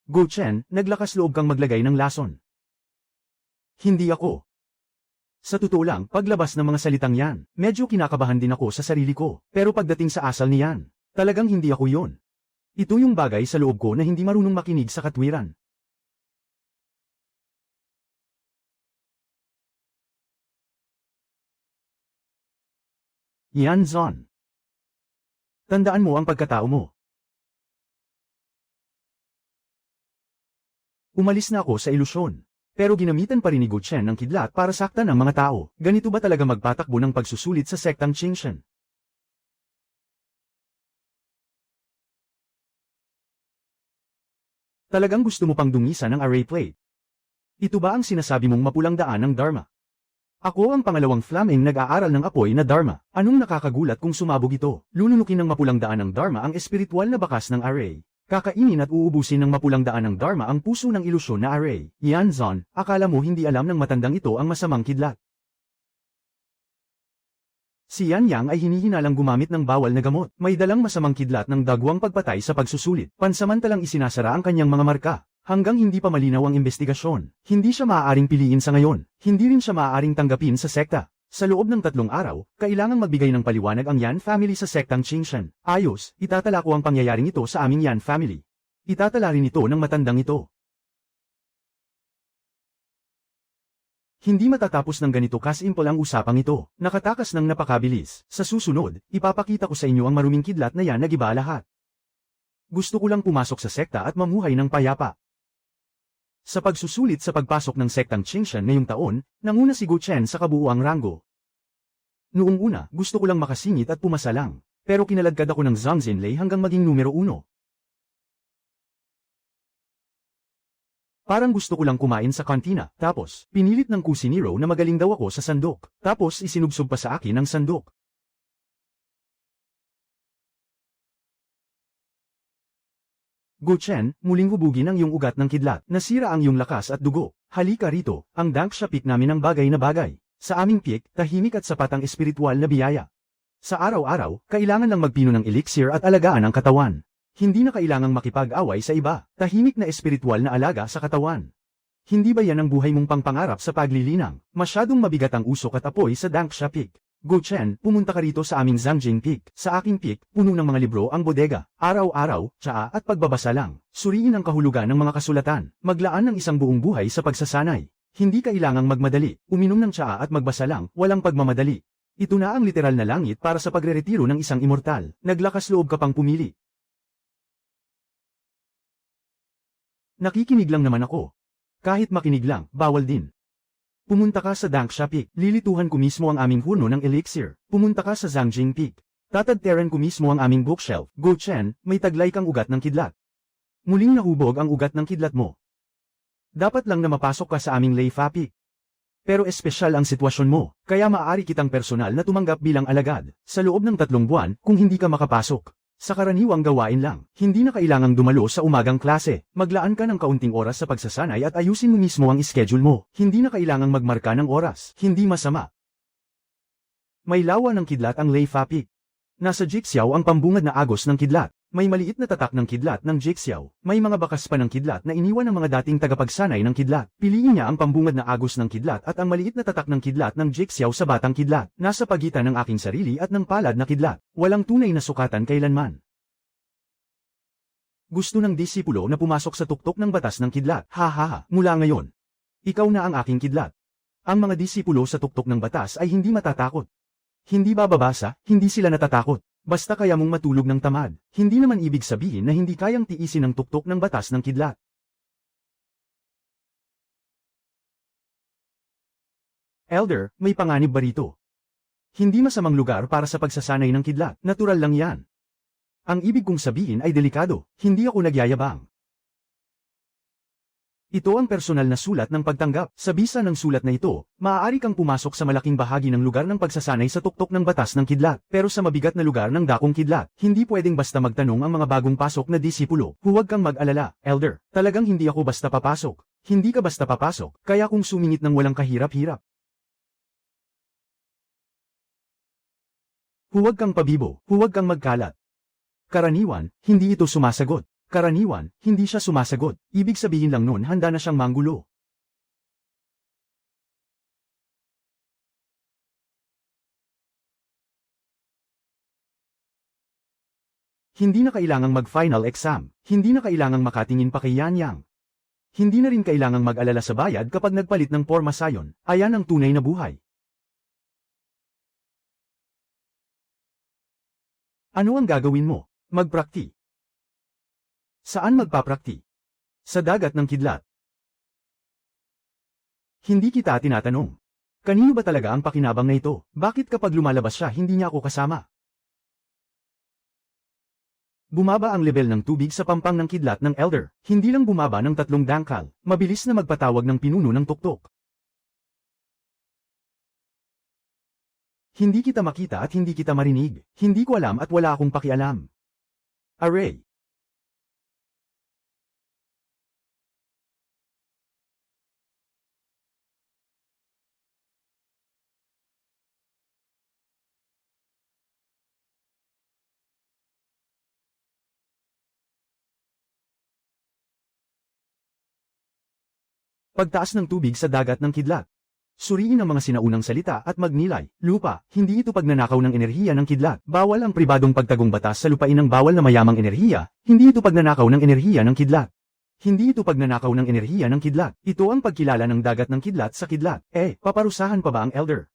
Go Chen, naglakas loob kang maglagay ng lason. Hindi ako. Sa totoo lang, paglabas ng mga salitang yan, medyo kinakabahan din ako sa sarili ko. Pero pagdating sa asal niyan, talagang hindi ako yon. Ito yung bagay sa loob ko na hindi marunong makinig sa katwiran. Yan Zon. Tandaan mo ang pagkatao mo. Umalis na ako sa ilusyon. Pero ginamitan pa rin ni Go Chen ng kidlat para saktan ang mga tao. Ganito ba talaga magpatakbo ng pagsusulit sa sektang Qingshan? Talagang gusto mo pang dungisan ng array plate? Ito ba ang sinasabi mong mapulang daan ng Dharma? Ako ang pangalawang flaming nag-aaral ng apoy na Dharma. Anong nakakagulat kung sumabog ito? Lulunukin ng mapulang daan ng Dharma ang espiritual na bakas ng array. Kakainin at uubusin ng mapulang daan ng Dharma ang puso ng ilusyon na array. Yan Zon, akala mo hindi alam ng matandang ito ang masamang kidlat. Si Yan Yang ay hinihinalang gumamit ng bawal na gamot. May dalang masamang kidlat ng dagwang pagpatay sa pagsusulit. Pansamantalang isinasara ang kanyang mga marka. Hanggang hindi pa malinaw ang investigasyon. Hindi siya maaaring piliin sa ngayon. Hindi rin siya maaaring tanggapin sa sekta. Sa loob ng 3 araw, kailangang magbigay ng paliwanag ang Yan family sa sektang Qingshan. Ayos, itatala ko ang pangyayaring ito sa aming Yan family. Itatala rin ito ng matandang ito. Hindi matatapos ng ganito kasimple ang usapang ito. Nakatakas ng napakabilis. Sa susunod, ipapakita ko sa inyo ang maruming kidlat na yan na giba lahat. Gusto ko lang pumasok sa sekta at mamuhay ng payapa. Sa pagsusulit sa pagpasok ng sektang Qingshan ngayong taon, nanguna si Gu Chen sa kabuuang ranggo. Noong una, gusto ko lang makasingit at pumasa lang. Pero kinaladkad ako ng Zhang Xinlei hanggang maging numero 1. Parang gusto ko lang kumain sa kantina. Tapos, pinilit ng kusinero na magaling daw ako sa sandok. Tapos isinubsob pa sa akin ang sandok. Gu Chen, muling hubugin ang iyong ugat ng kidlat. Nasira ang iyong lakas at dugo. Halika rito, ang Dangsha Peak namin ang bagay na bagay. Sa aming peak, tahimik at sapat ang espiritual na biyaya. Sa araw-araw, kailangan lang magpino ng elixir at alagaan ang katawan. Hindi na kailangang makipag-away sa iba. Tahimik na espiritual na alaga sa katawan. Hindi ba yan ang buhay mong pangpangarap sa paglilinang? Masyadong mabigat ang usok at apoy sa Dangsha Peak. Gu Chen, pumunta ka rito sa aming Zangjing Peak. Sa aking peak, puno ng mga libro ang bodega. Araw-araw, tsaa at pagbabasa lang. Suriin ang kahulugan ng mga kasulatan. Maglaan ng isang buong buhay sa pagsasanay. Hindi kailangang magmadali. Uminom ng tsaa at magbasa lang, walang pagmamadali. Ito na ang literal na langit para sa pagreretiro ng isang immortal. Naglakas loob ka pang pumili. Nakikinig lang naman ako. Kahit makinig lang, bawal din. Pumunta ka sa Dangsha Peak. Lilituhan ko mismo ang aming huno ng elixir. Pumunta ka sa Zangjing Peak. Tatadteran ko mismo ang aming bookshelf. Gu Chen, may taglay kang ugat ng kidlat. Muling nahubog ang ugat ng kidlat mo. Dapat lang na mapasok ka sa aming Leifa Peak. Pero espesyal ang sitwasyon mo, kaya maaari kitang personal na tumanggap bilang alagad, sa loob ng 3 buwan kung hindi ka makapasok. Sa karaniwang gawain lang, hindi na kailangang dumalo sa umagang klase, maglaan ka ng kaunting oras sa pagsasanay at ayusin mo mismo ang schedule mo, hindi na kailangang magmarka ng oras, hindi masama. May lawa ng kidlat ang Leifa Peak. Nasa Jixiao ang pambungad na agos ng kidlat. May maliit na tatak ng kidlat ng Jixiao. May mga bakas pa ng kidlat na iniwan ng mga dating tagapagsanay ng kidlat. Piliin niya ang pambungad na agos ng kidlat at ang maliit na tatak ng kidlat ng Jixiao sa batang kidlat. Nasa pagitan ng aking sarili at ng palad na kidlat. Walang tunay na sukatan kailanman. Gusto ng disipulo na pumasok sa tuktok ng batas ng kidlat. Ha, mula ngayon. Ikaw na ang aking kidlat. Ang mga disipulo sa tuktok ng batas ay hindi matatakot. Hindi bababasa, hindi sila natatakot. Basta kaya mong matulog ng tamad, hindi naman ibig sabihin na hindi kayang tiisin ang tuktok ng batas ng kidlat. Elder, may panganib ba rito? Hindi masamang lugar para sa pagsasanay ng kidlat, natural lang yan. Ang ibig kong sabihin ay delikado, hindi ako nagyayabang. Ito ang personal na sulat ng pagtanggap. Sa bisa ng sulat na ito, maaari kang pumasok sa malaking bahagi ng lugar ng pagsasanay sa tuktok ng batas ng kidlat. Pero sa mabigat na lugar ng dakong kidlat, hindi pwedeng basta magtanong ang mga bagong pasok na disipulo. Huwag kang mag-alala, Elder. Talagang hindi ako basta papasok. Hindi ka basta papasok, kaya kung sumingit ng walang kahirap-hirap. Huwag kang pabibo, huwag kang magkalat. Karaniwan, hindi ito sumasagot. Karaniwan, hindi siya sumasagot. Ibig sabihin lang nun handa na siyang manggulo. Hindi na kailangang mag-final exam. Hindi na kailangang makatingin pa kay Yan Yang. Hindi na rin kailangang mag-alala sa bayad kapag nagpalit ng porma sayon. Ayan ang tunay na buhay. Ano ang gagawin mo? Magprakti. Saan magpaprakti? Sa dagat ng kidlat. Hindi kita tinatanong. Kanino ba talaga ang pakinabang na ito? Bakit kapag lumalabas siya hindi niya ako kasama? Bumaba ang level ng tubig sa pampang ng kidlat ng Elder. Hindi lang bumaba ng 3 dangkal. Mabilis na magpatawag ng pinuno ng tuktok. Hindi kita makita at hindi kita marinig. Hindi ko alam at wala akong pakialam. Array. Pagtaas ng tubig sa dagat ng kidlat. Suriin ang mga sinaunang salita at magnilay. Lupa, hindi ito pagnanakaw ng enerhiya ng kidlat. Bawal ang pribadong pagtagong batas sa lupain ng bawal na mayamang enerhiya. Hindi ito pagnanakaw ng enerhiya ng kidlat. Hindi ito pagnanakaw ng enerhiya ng kidlat. Ito ang pagkilala ng dagat ng kidlat sa kidlat. Paparusahan pa ba ang elder?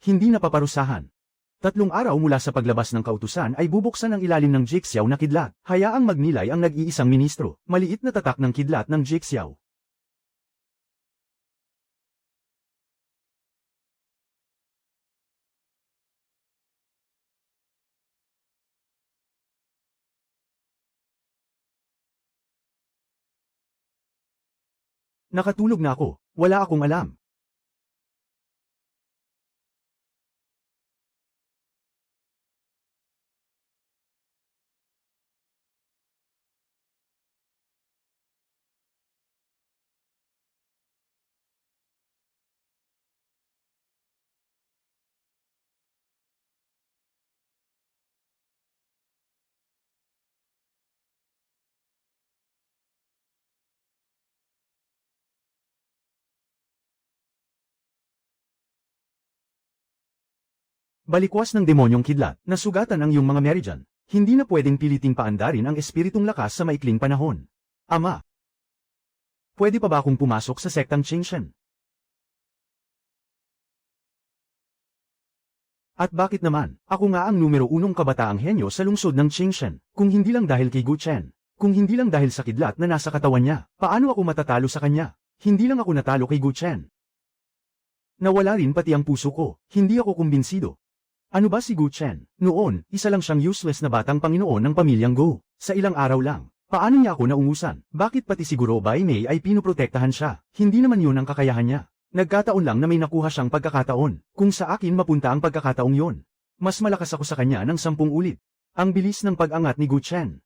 Hindi na paparusahan. 3 araw mula sa paglabas ng kautusan ay bubuksan ang ilalim ng Jixiao na kidlat. Hayaang magnilay ang nag-iisang ministro. Maliit na tatak ng kidlat ng Jixiao. Nakatulog na ako. Wala akong alam. Balikwas ng demonyong kidlat, nasugatan ang iyong mga meridian. Hindi na pwedeng piliting paandarin ang espiritong lakas sa maikling panahon. Ama, pwede pa ba akong pumasok sa sektang Qingshen? At bakit naman, ako nga ang numero 1 kabataang henyo sa lungsod ng Qingshen, kung hindi lang dahil kay Gu Chen, kung hindi lang dahil sa kidlat na nasa katawan niya, paano ako matatalo sa kanya? Hindi lang ako natalo kay Gu Chen. Nawala rin pati ang puso ko, hindi ako kumbinsido. Ano ba si Gu Chen? Noon, isa lang siyang useless na batang Panginoon ng pamilyang Go. Sa ilang araw lang, paano niya ako naungusan? Bakit pati siguro Bai Mei ay pinoprotektahan siya? Hindi naman yun ang kakayahan niya. Nagkataon lang na may nakuha siyang pagkakataon. Kung sa akin mapunta ang pagkakataong yon, mas malakas ako sa kanya ng 10 ulit. Ang bilis ng pag-angat ni Gu Chen.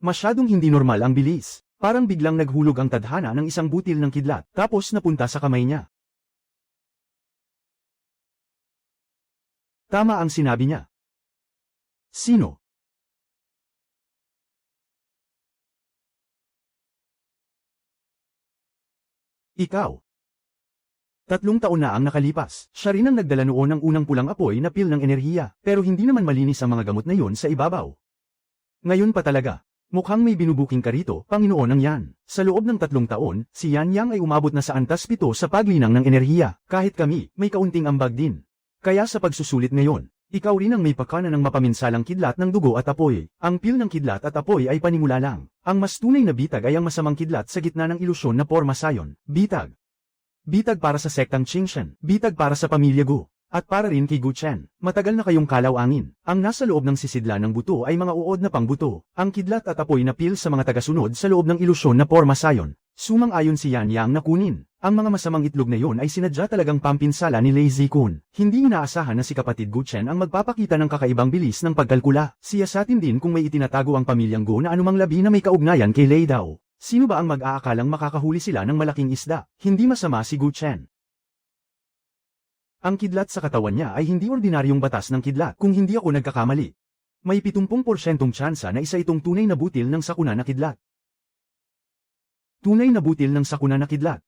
Masyadong hindi normal ang bilis. Parang biglang naghulog ang tadhana ng isang butil ng kidlat, tapos napunta sa kamay niya. Tama ang sinabi niya. Sino? Ikaw. 3 taon na ang nakalipas. Siya rin ang nagdala noon ng unang pulang apoy na pil ng enerhiya, pero hindi naman malinis ang mga gamot na yon sa ibabaw. Ngayon pa talaga. Mukhang may binubuking ka rito, Panginoon ng Yan. Sa loob ng 3 taon, si Yan Yang ay umabot na sa antas 7 sa paglinang ng enerhiya. Kahit kami, may kaunting ambag din. Kaya sa pagsusulit ngayon, ikaw rin ang may pakana ng mapaminsalang kidlat ng dugo at apoy. Ang pil ng kidlat at apoy ay panimula lang. Ang mas tunay na bitag ay ang masamang kidlat sa gitna ng ilusyon na porma sayon. Bitag. Bitag para sa sektang Qingshen. Bitag para sa pamilya Gu. At para rin kay Gu Chen. Matagal na kayong kalawangin. Ang nasa loob ng sisidla ng buto ay mga uod na pangbuto. Ang kidlat at apoy na pil sa mga tagasunod sa loob ng ilusyon na porma sayon. Sumang-ayon si Yan Yang na kunin. Ang mga masamang itlog na yon ay sinadya talagang pampinsala ni Lei Zikun. Hindi inaasahan na si kapatid Gu Chen ang magpapakita ng kakaibang bilis ng pagkalkula. Siyasatin din kung may itinatago ang pamilyang Gu na anumang labi na may kaugnayan kay Lei Dao. Sino ba ang mag-aakalang makakahuli sila ng malaking isda? Hindi masama si Gu Chen. Ang kidlat sa katawan niya ay hindi ordinaryong batas ng kidlat. Kung hindi ako nagkakamali, may 70% tsansa na isa itong tunay na butil ng sakuna na kidlat. Tunay na butil ng sakuna na kidlat.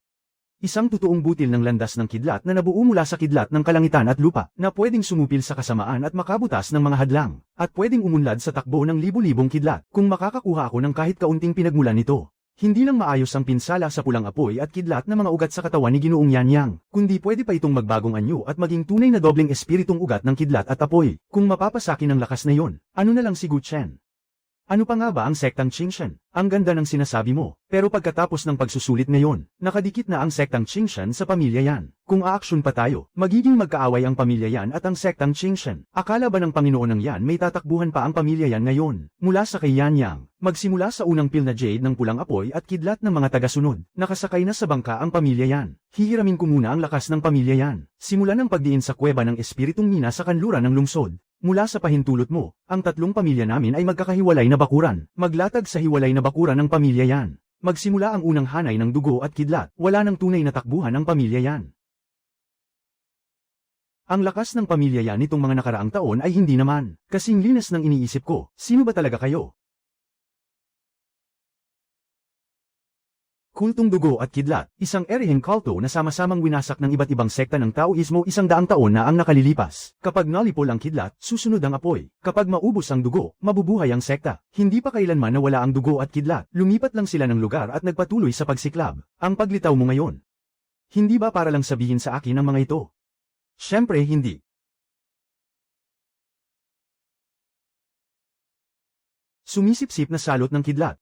Isang totoong butil ng landas ng kidlat na nabuo mula sa kidlat ng kalangitan at lupa, na pwedeng sumupil sa kasamaan at makabutas ng mga hadlang, at pwedeng umunlad sa takbo ng libu-libong kidlat. Kung makakakuha ako ng kahit kaunting pinagmulan nito, hindi lang maayos ang pinsala sa pulang apoy at kidlat na mga ugat sa katawan ni Ginoong Yan Yang, kundi pwede pa itong magbagong anyo at maging tunay na dobleng espiritong ugat ng kidlat at apoy. Kung mapapasakin ang lakas na yon, ano na lang si Gu Chen? Ano pa nga ba ang sektang Qingshen? Ang ganda ng sinasabi mo, pero pagkatapos ng pagsusulit ngayon, nakadikit na ang sektang Qingshen sa pamilya Yan. Kung aaksyon pa tayo, magiging magkaaway ang pamilya Yan at ang sektang Qingshen. Akala ba ng Panginoon ng Yan may tatakbuhan pa ang pamilya Yan ngayon? Mula sa kay Yan Yang, magsimula sa unang pil na jade ng pulang apoy at kidlat ng mga tagasunod, nakasakay na sa bangka ang pamilya Yan. Hihiramin ko muna ang lakas ng pamilya Yan. Simulan ng pagdiin sa kuweba ng espiritong mina sa kanluran ng lungsod. Mula sa pahintulot mo, ang 3 pamilya namin ay magkakahiwalay na bakuran. Maglatag sa hiwalay na bakuran ng pamilya Yan. Magsimula ang unang hanay ng dugo at kidlat. Wala nang tunay na takbuhan ang pamilya Yan. Ang lakas ng pamilya Yan nitong mga nakaraang taon ay hindi naman kasing linas ng iniisip ko. Sino ba talaga kayo? Kultong dugo at kidlat, isang ereheng kulto na sama-samang winasak ng iba't ibang sekta ng Taoismo 100 taon na ang nakalilipas. Kapag nalipol ang kidlat, susunod ang apoy. Kapag maubos ang dugo, mabubuhay ang sekta. Hindi pa kailanman nawala ang dugo at kidlat, lumipat lang sila ng lugar at nagpatuloy sa pagsiklab. Ang paglitaw mo ngayon. Hindi ba para lang sabihin sa akin ang mga ito? Siyempre hindi. Sumisipsip na salot ng kidlat.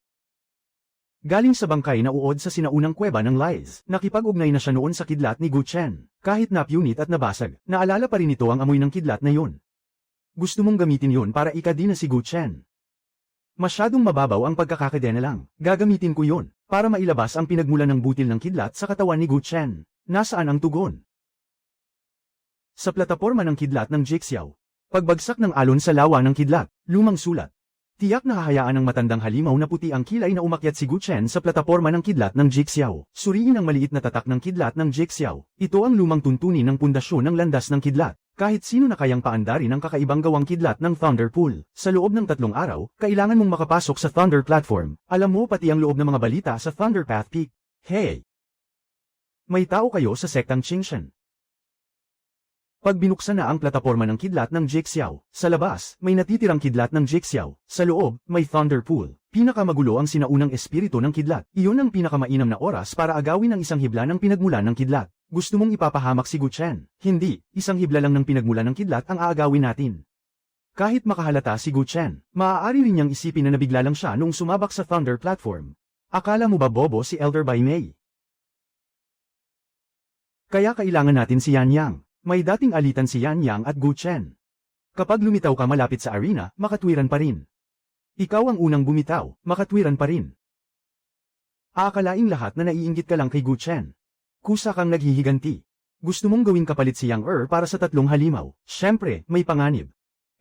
Galing sa bangkay na uod sa sinaunang kuweba ng Lies, nakipag-ugnay na siya noon sa kidlat ni Gu Chen. Kahit napunit at nabasag, naalala pa rin ito ang amoy ng kidlat na yun. Gusto mong gamitin yun para ikadi na si Gu Chen. Masyadong mababaw ang pagkakakadena lang. Gagamitin ko yun, para mailabas ang pinagmulan ng butil ng kidlat sa katawan ni Gu Chen. Nasaan ang tugon? Sa plataporma ng kidlat ng Jixiao. Pagbagsak ng alon sa lawa ng kidlat, lumang sulat. Tiyak na hahayaan ng matandang halimaw na puti ang kilay na umakyat si Gu Chen sa plataporma ng kidlat ng Jixiao. Suriin ang maliit na tatak ng kidlat ng Jixiao. Ito ang lumang tuntunin ng pundasyon ng landas ng kidlat. Kahit sino na kayang paandarin ang kakaibang gawang kidlat ng Thunder Pool. Sa loob ng 3 araw, kailangan mong makapasok sa Thunder Platform. Alam mo pati ang loob ng mga balita sa Thunder Path Peak. Hey! May tao kayo sa sektang Qingshan. Pag binuksan na ang plataporma ng kidlat ng Jixiao, sa labas, may natitirang kidlat ng Jixiao. Sa loob, may Thunder Pool. Pinakamagulo ang sinaunang espiritu ng kidlat. Iyon ang pinakamainam na oras para agawin ang isang hibla ng pinagmulan ng kidlat. Gusto mong ipapahamak si Gu Chen? Hindi, isang hibla lang ng pinagmulan ng kidlat ang aagawin natin. Kahit makahalata si Gu Chen, maaari rin niyang isipin na nabigla lang siya noong sumabak sa Thunder Platform. Akala mo ba bobo si Elder Bai Mei? Kaya kailangan natin si Yan Yang. May dating alitan si Yan Yang at Gu Chen. Kapag lumitaw ka malapit sa arena, makatwiran pa rin. Ikaw ang unang bumitaw, makatwiran pa rin. Aakalaing lahat na naiinggit ka lang kay Gu Chen. Kusa kang naghihiganti. Gusto mong gawing kapalit si Yang para sa 3 halimaw. Siyempre, may panganib.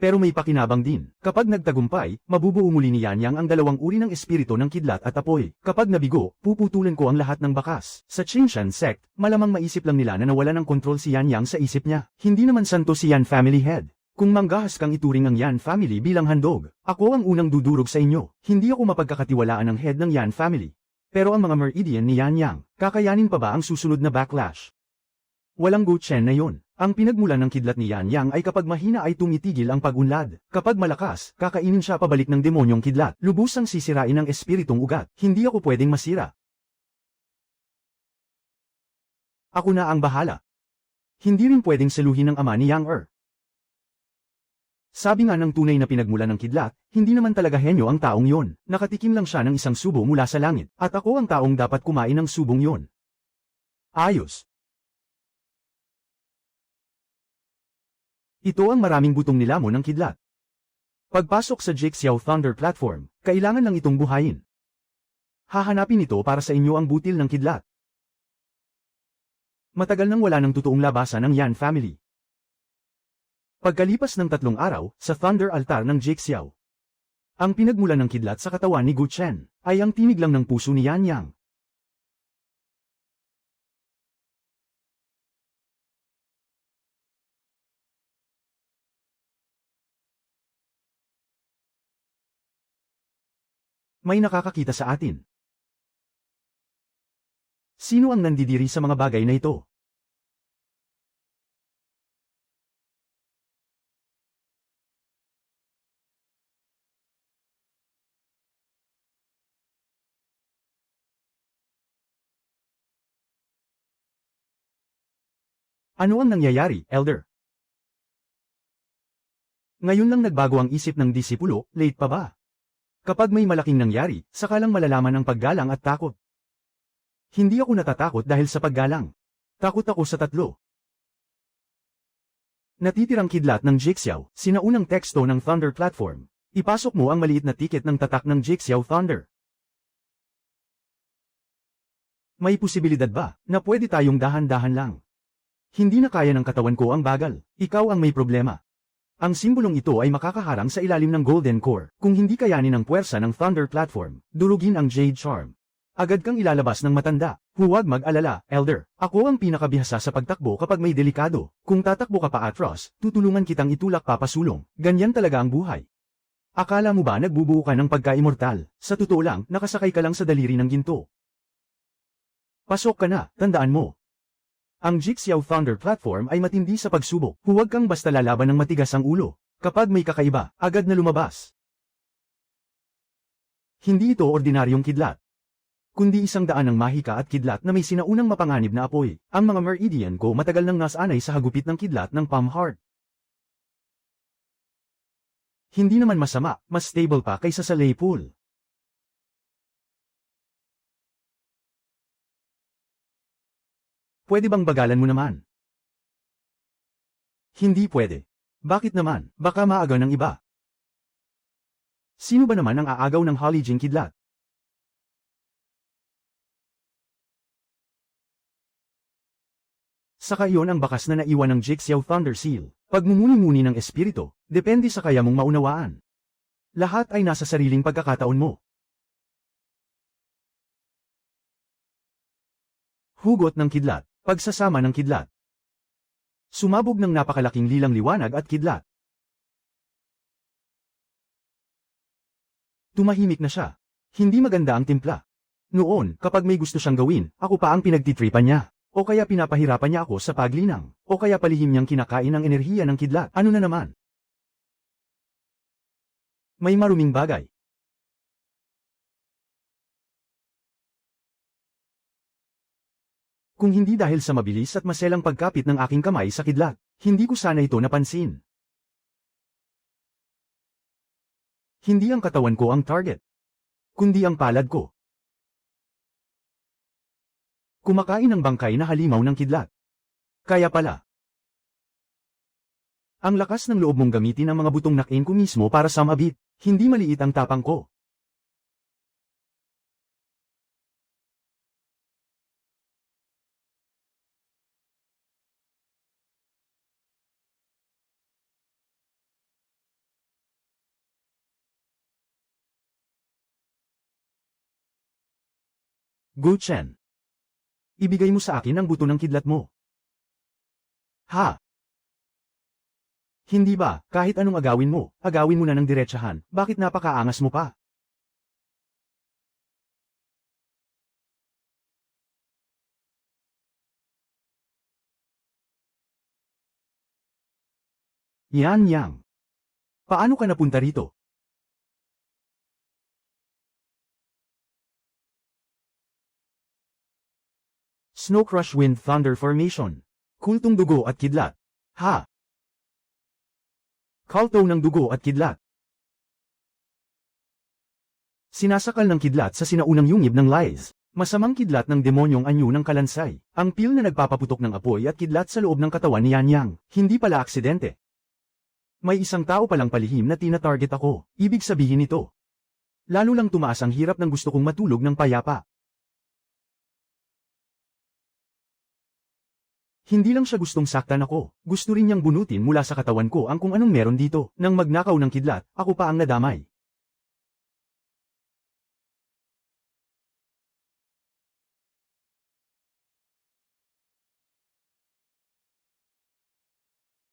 Pero may pakinabang din. Kapag nagtagumpay, mabubuo muli ni Yan Yang ang 2 uri ng espiritu ng kidlat at apoy. Kapag nabigo, puputulan ko ang lahat ng bakas. Sa Qingshan sect, malamang maisip lang nila na nawala ng kontrol si Yan Yang sa isip niya. Hindi naman santo si Yan family head. Kung manggahas kang ituring ang Yan family bilang handog, ako ang unang dudurog sa inyo. Hindi ako mapagkakatiwalaan ng head ng Yan family. Pero ang mga meridian ni Yan Yang, kakayanin pa ba ang susunod na backlash? Walang Gu Chen na yun. Ang pinagmulan ng kidlat ni Yan Yang ay kapag mahina ay tumitigil ang pag-unlad. Kapag malakas, kakainin siya pabalik ng demonyong kidlat. Lubusang sisirain ang espiritong ugat. Hindi ako pwedeng masira. Ako na ang bahala. Hindi rin pwedeng saluhin ng ama ni Yang Sabi nga ng tunay na pinagmulan ng kidlat, hindi naman talaga henyo ang taong yon. Nakatikim lang siya ng isang subo mula sa langit. At ako ang taong dapat kumain ng subong yon. Ayos. Ito ang maraming butong nilamon ng kidlat. Pagpasok sa Jixiao Thunder Platform, kailangan lang itong buhayin. Hahanapin ito para sa inyo ang butil ng kidlat. Matagal nang wala ng totoong labasan ng Yan family. Pagkalipas ng 3 araw, sa Thunder Altar ng Jixiao, ang pinagmulan ng kidlat sa katawan ni Gu Chen, ay ang tinig lang ng puso ni Yan Yang. May nakakakita sa atin. Sino ang nandidiri sa mga bagay na ito? Ano ang nangyayari, Elder? Ngayon lang nagbago ang isip ng disipulo, late pa ba? Kapag may malaking nangyari, saka lang malalaman ang paggalang at takot. Hindi ako natatakot dahil sa paggalang. Takot ako sa 3. Natitirang kidlat ng Jixiao, sinaunang teksto ng Thunder Platform. Ipasok mo ang maliit na tiket ng tatak ng Jixiao Thunder. May posibilidad ba na pwede tayong dahan-dahan lang? Hindi na kaya ng katawan ko ang bagal. Ikaw ang may problema. Ang simbolong ito ay makakaharang sa ilalim ng Golden Core. Kung hindi kayanin ang puwersa ng Thunder Platform, durugin ang Jade Charm. Agad kang ilalabas ng matanda. Huwag mag-alala, Elder. Ako ang pinakabihasa sa pagtakbo kapag may delikado. Kung tatakbo ka pa atros, tutulungan kitang itulak papasulong. Ganyan talaga ang buhay. Akala mo ba nagbubuo ka ng pagka-immortal? Sa totoo lang, nakasakay ka lang sa daliri ng ginto. Pasok ka na, tandaan mo. Ang Jixiao Thunder Platform ay matindi sa pagsubok. Huwag kang basta lalaban ng matigas ang ulo. Kapag may kakaiba, agad na lumabas. Hindi ito ordinaryong kidlat, kundi isang daan ng mahika at kidlat na may sinaunang mapanganib na apoy. Ang mga Meridian ko matagal nang nasanay sa hagupit ng kidlat ng Palm Heart. Hindi naman masama, mas stable pa kaysa sa lay pool. Pwede bang bagalan mo naman? Hindi pwede. Bakit naman? Baka maaga ng iba. Sino ba naman ang aagaw ng Holijing kidlat? Saka iyon ang bakas na naiwan ng Jixiao Thunder Seal. Pagmumuni-muni ng espiritu, depende sa kaya mong maunawaan. Lahat ay nasa sariling pagkakataon mo. Hugot ng kidlat, pagsasama ng kidlat. Sumabog ng napakalaking lilang liwanag at kidlat. Tumahimik na siya. Hindi maganda ang timpla. Noon, kapag may gusto siyang gawin, ako pa ang pinagtitripan niya. O kaya pinapahirapan niya ako sa paglinang. O kaya palihim niyang kinakain ang enerhiya ng kidlat. Ano na naman? May maruming bagay. Kung hindi dahil sa mabilis at maselang pagkapit ng aking kamay sa kidlat, hindi ko sana ito napansin. Hindi ang katawan ko ang target, kundi ang palad ko. Kumakain ng bangkay na halimaw ng kidlat. Kaya pala. Ang lakas ng loob mong gamitin ang mga butong nakin ko mismo para sa mabit. Hindi maliit ang tapang ko. Gu Chen. Ibigay mo sa akin ang buto ng kidlat mo. Ha? Hindi ba, kahit anong agawin mo na ng diretsahan, bakit napakaangas mo pa? Yan yang. Paano ka napunta rito? Snow Crush Wind Thunder Formation. Kultong dugo at kidlat. Ha? Kalto ng dugo at kidlat. Sinasakal ng kidlat sa sinaunang yungib ng lies. Masamang kidlat ng demonyong anyo ng kalansay. Ang pil na nagpapaputok ng apoy at kidlat sa loob ng katawan ni Yan Yang. Hindi pala aksidente. May isang tao palang palihim na tina-target ako. Ibig sabihin nito. Lalo lang tumaas ang hirap ng gusto kong matulog ng payapa. Hindi lang siya gustong saktan ako, gusto rin niyang bunutin mula sa katawan ko ang kung anong meron dito. Nang magnakaw ng kidlat, ako pa ang nadamay.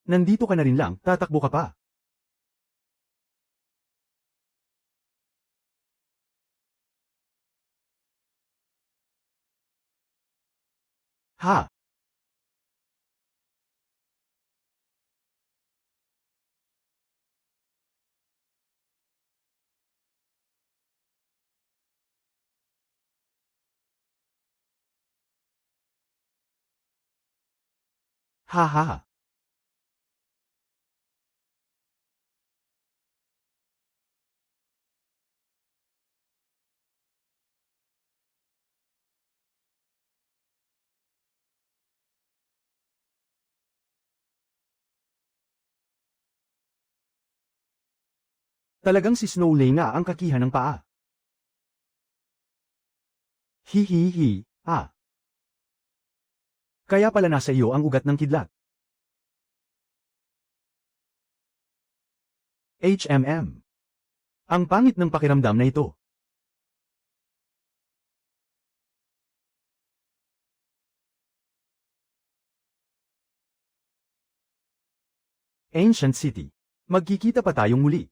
Nandito ka na rin lang, tatakbo ka pa. Ha? Ha ha ha. Talagang si Snowlay nga ang kakihan ng paa. Hihihi, ah. Kaya pala nasa iyo ang ugat ng kidlat. HMM. Ang pangit ng pakiramdam na ito. Ancient City. Magkikita pa tayong muli.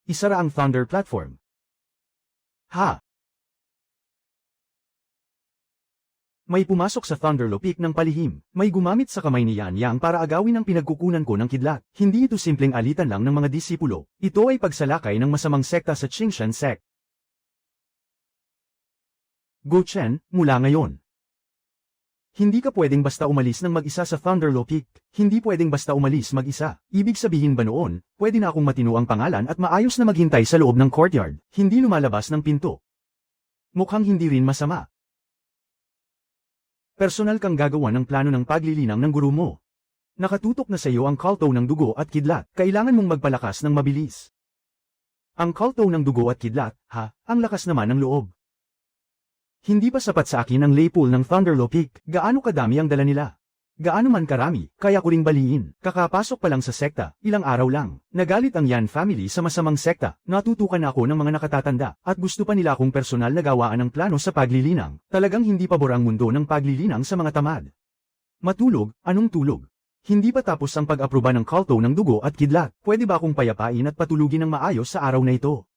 Isara ang Thunder platform. Ha! May pumasok sa Thunderlopik ng palihim. May gumamit sa kamay ni Yan Yang para agawin ang pinagkukunan ko ng kidlat. Hindi ito simpleng alitan lang ng mga disipulo. Ito ay pagsalakay ng masamang sekta sa Qingshan sect. Go Chen, mula ngayon. Hindi ka pwedeng basta umalis ng mag-isa sa Thunderlopik. Hindi pwedeng basta umalis mag-isa. Ibig sabihin ba noon, pwede na akong matino ang pangalan at maayos na maghintay sa loob ng courtyard. Hindi lumalabas ng pinto. Mukhang hindi rin masama. Personal kang gagawa ng plano ng paglilinang ng guru mo. Nakatutok na sa iyo ang kalto ng dugo at kidlat. Kailangan mong magpalakas ng mabilis. Ang kalto ng dugo at kidlat, ang lakas naman ng loob. Hindi pa sapat sa akin ang laypool ng Thunderlopik. Gaano kadami ang dala nila? Gaano man karami, kaya ko ring baliin. Kakapasok pa lang sa sekta, ilang araw lang. Nagalit ang Yan family sa masamang sekta. Natutukan ako ng mga nakatatanda, at gusto pa nila akong personal na gawaan ng plano sa paglilinang. Talagang hindi pabor ang mundo ng paglilinang sa mga tamad. Matulog, anong tulog? Hindi pa tapos ang pag-aproba ng kalto ng dugo at kidlat. Pwede ba akong payapain at patulugin ng maayos sa araw na ito?